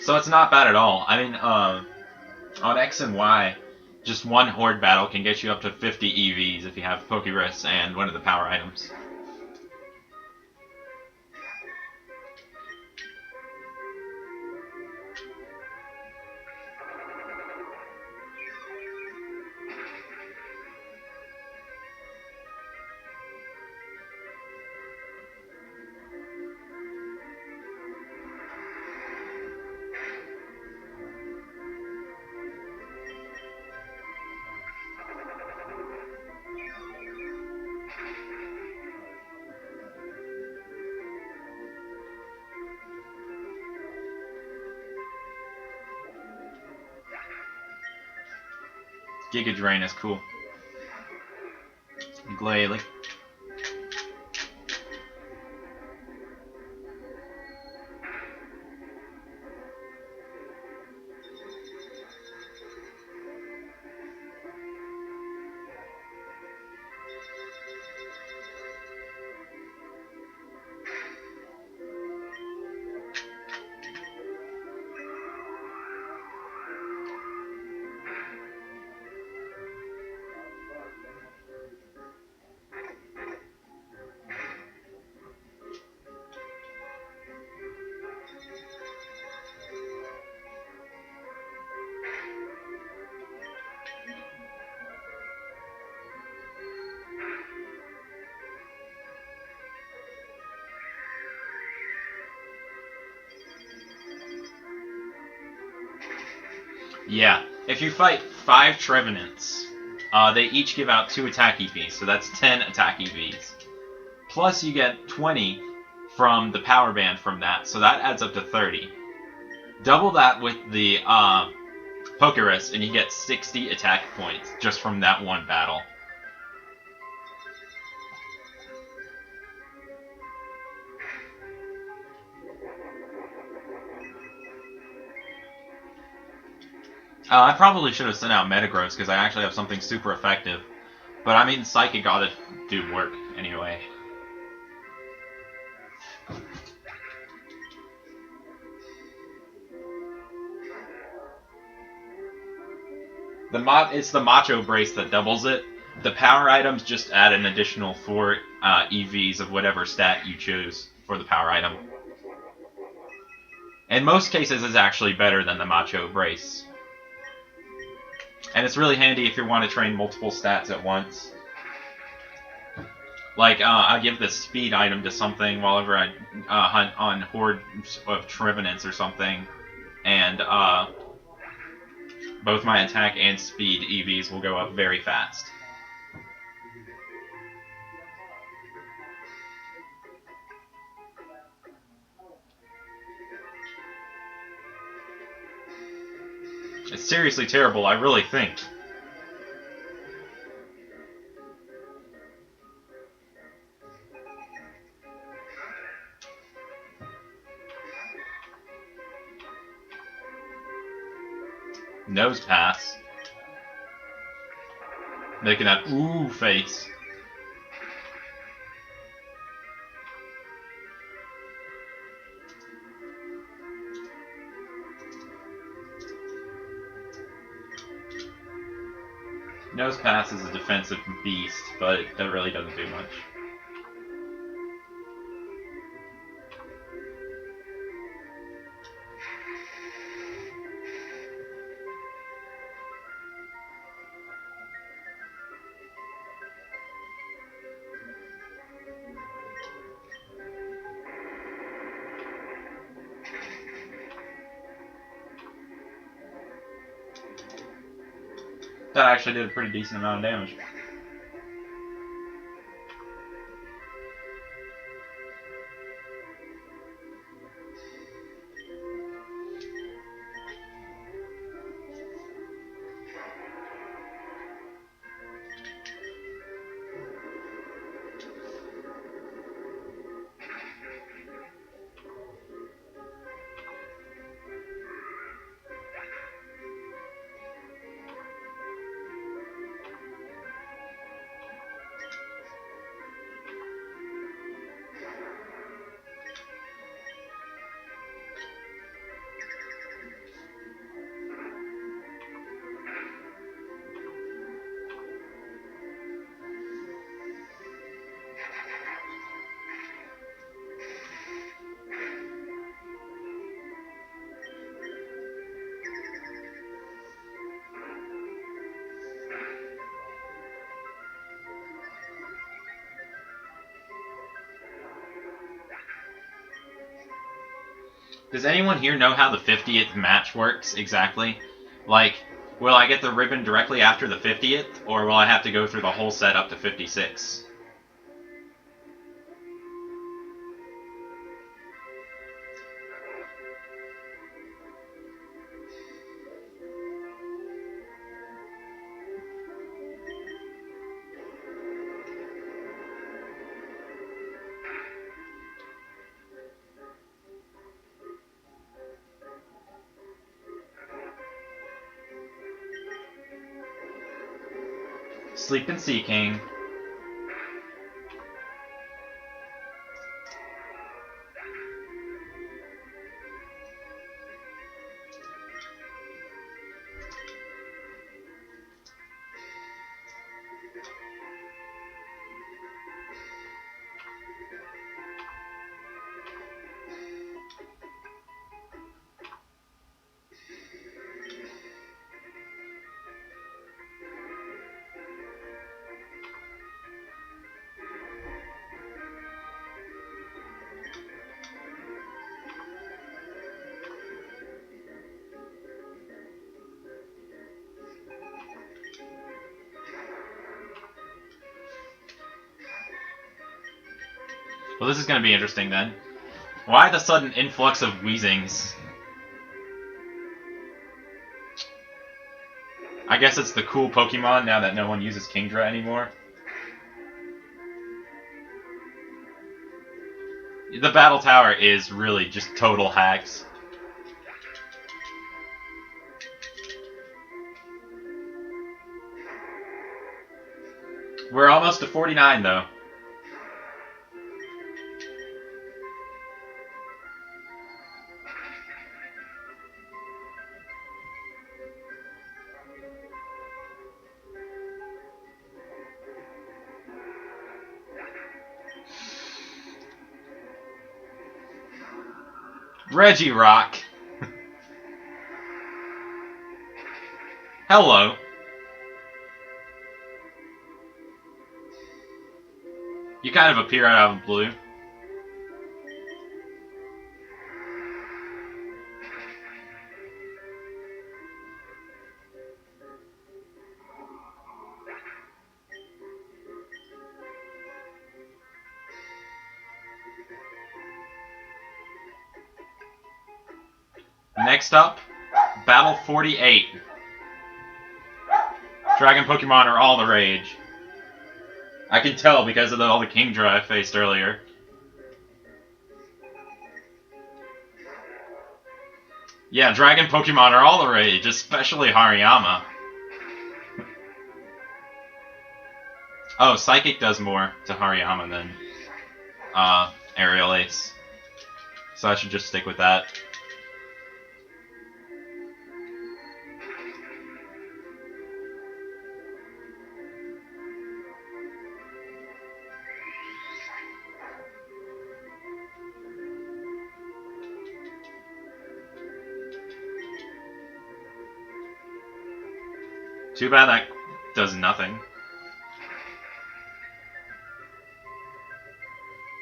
So it's not bad at all. I mean, on X and Y, just one Horde battle can get you up to 50 EVs if you have Pokerus and one of the power items. Giga Drain is cool. Glalie. Yeah, if you fight 5 Trevenants, they each give out 2 attack EVs, so that's 10 attack EVs. Plus you get 20 from the power band from that, so that adds up to 30. Double that with the Pokerus, and you get 60 attack points just from that one battle. I probably should have sent out Metagross because I actually have something super effective. But I mean, Psychic ought to do work anyway. It's the Macho Brace that doubles it. The power items just add an additional 4 EVs of whatever stat you choose for the power item. In most cases, it's actually better than the Macho Brace. And it's really handy if you want to train multiple stats at once. Like, I give this speed item to something whenever I hunt on Horde of Trevenants or something, and both my attack and speed EVs will go up very fast. It's seriously terrible, I really think. Nose pass. Making that ooh face. Nose pass is a defensive beast, but that really doesn't do much. That actually did a pretty decent amount of damage. Does anyone here know how the 50th match works exactly? Like, will I get the ribbon directly after the 50th, or will I have to go through the whole set up to 56? Sleep and Sea King. Well, this is going to be interesting then. Why the sudden influx of Weezings? I guess it's the cool Pokemon now that no one uses Kingdra anymore. The Battle Tower is really just total hacks. We're almost to 49 though. Regirock. Hello. You kind of appear out of the blue. Next up, Battle 48. Dragon Pokemon are all the rage. I can tell because of all the Kingdra I faced earlier. Yeah, dragon Pokemon are all the rage, especially Hariyama. Oh, Psychic does more to Hariyama than Aerial Ace. So I should just stick with that. Too bad that does nothing.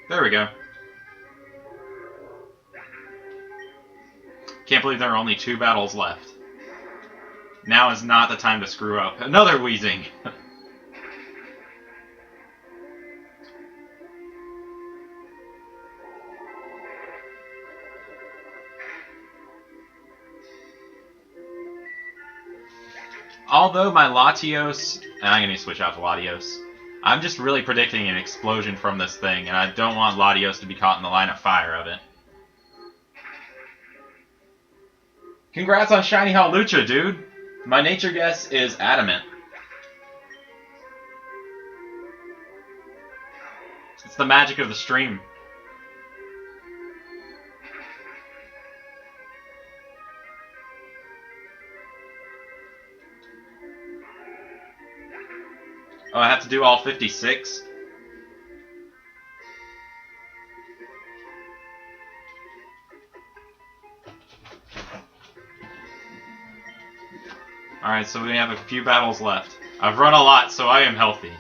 There we go. Can't believe there are only 2 battles left. Now is not the time to screw up. Another Weezing! Although my Latios... I'm going to switch out to Latios. I'm just really predicting an explosion from this thing, and I don't want Latios to be caught in the line of fire of it. Congrats on Shiny Hawlucha, dude! My nature guess is Adamant. It's the magic of the stream. Oh, I have to do all 56? Alright, so we have a few battles left. I've run a lot, so I am healthy.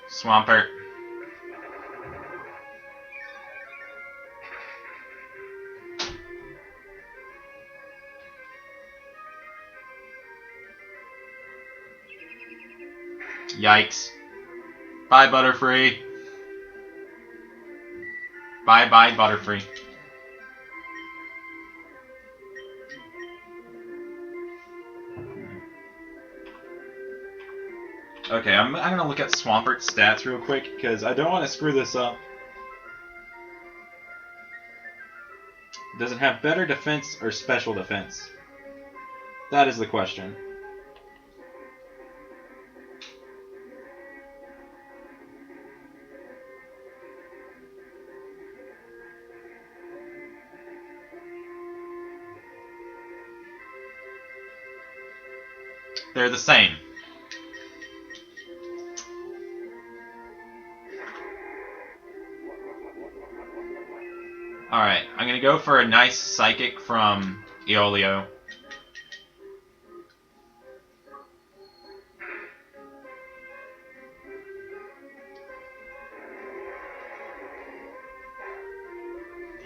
Swampert. Yikes. Bye, Butterfree. Bye-bye, Butterfree. Okay, I'm going to look at Swampert's stats real quick, because I don't want to screw this up. Does it have better defense or special defense? That is the question. They're the same. Alright, I'm gonna go for a nice Psychic from Eolio.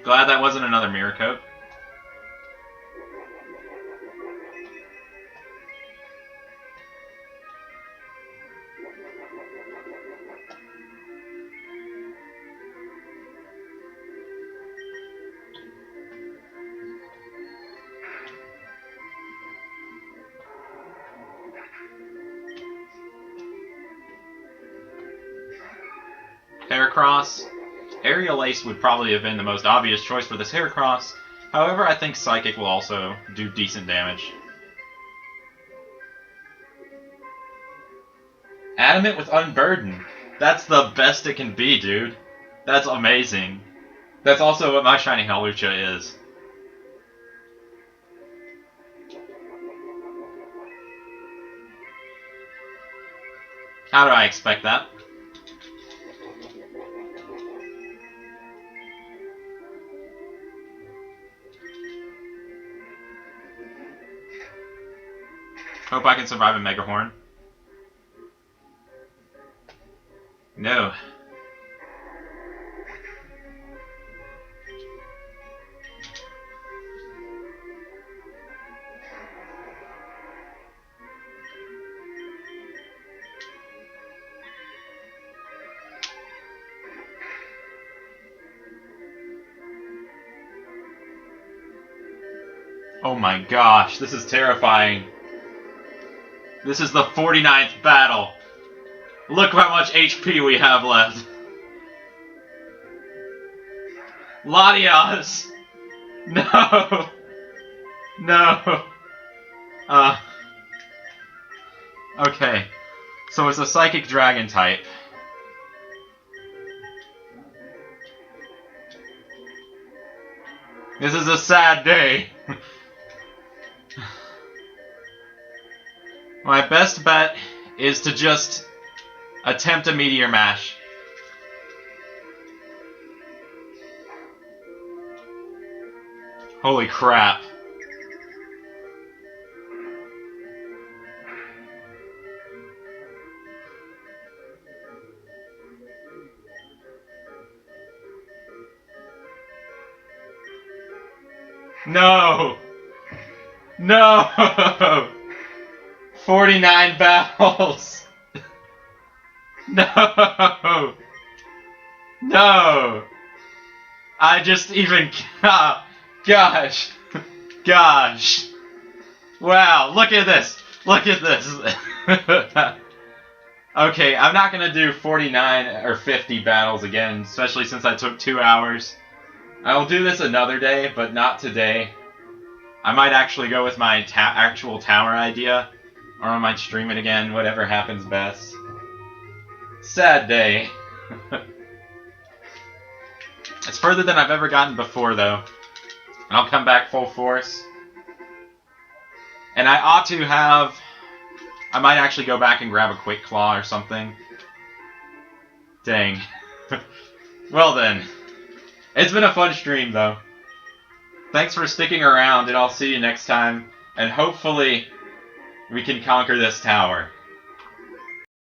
Glad that wasn't another Mirror Coat. Heracross. Aerial Ace would probably have been the most obvious choice for this Heracross. However, I think Psychic will also do decent damage. Adamant with Unburden. That's the best it can be, dude. That's amazing. That's also what my Shiny Hawlucha is. How did I expect that? Hope I can survive a Mega Horn. No. Oh my gosh, this is terrifying. This is the 49th battle. Look how much HP we have left. Latias! No! No! Okay. So it's a Psychic Dragon type. This is a sad day. My best bet is to just attempt a Meteor Mash. Holy crap. No! No! 49 battles! No! No! I just even... Gosh! Gosh! Wow, look at this! Look at this! Okay, I'm not gonna do 49 or 50 battles again, especially since I took 2 hours. I will do this another day, but not today. I might actually go with my actual tower idea, or I might stream it again, whatever happens best. Sad day. It's further than I've ever gotten before, though. And I'll come back full force. And I ought to have... I might actually go back and grab a Quick Claw or something. Dang. Well then. It's been a fun stream, though. Thanks for sticking around, and I'll see you next time. And hopefully, we can conquer this tower.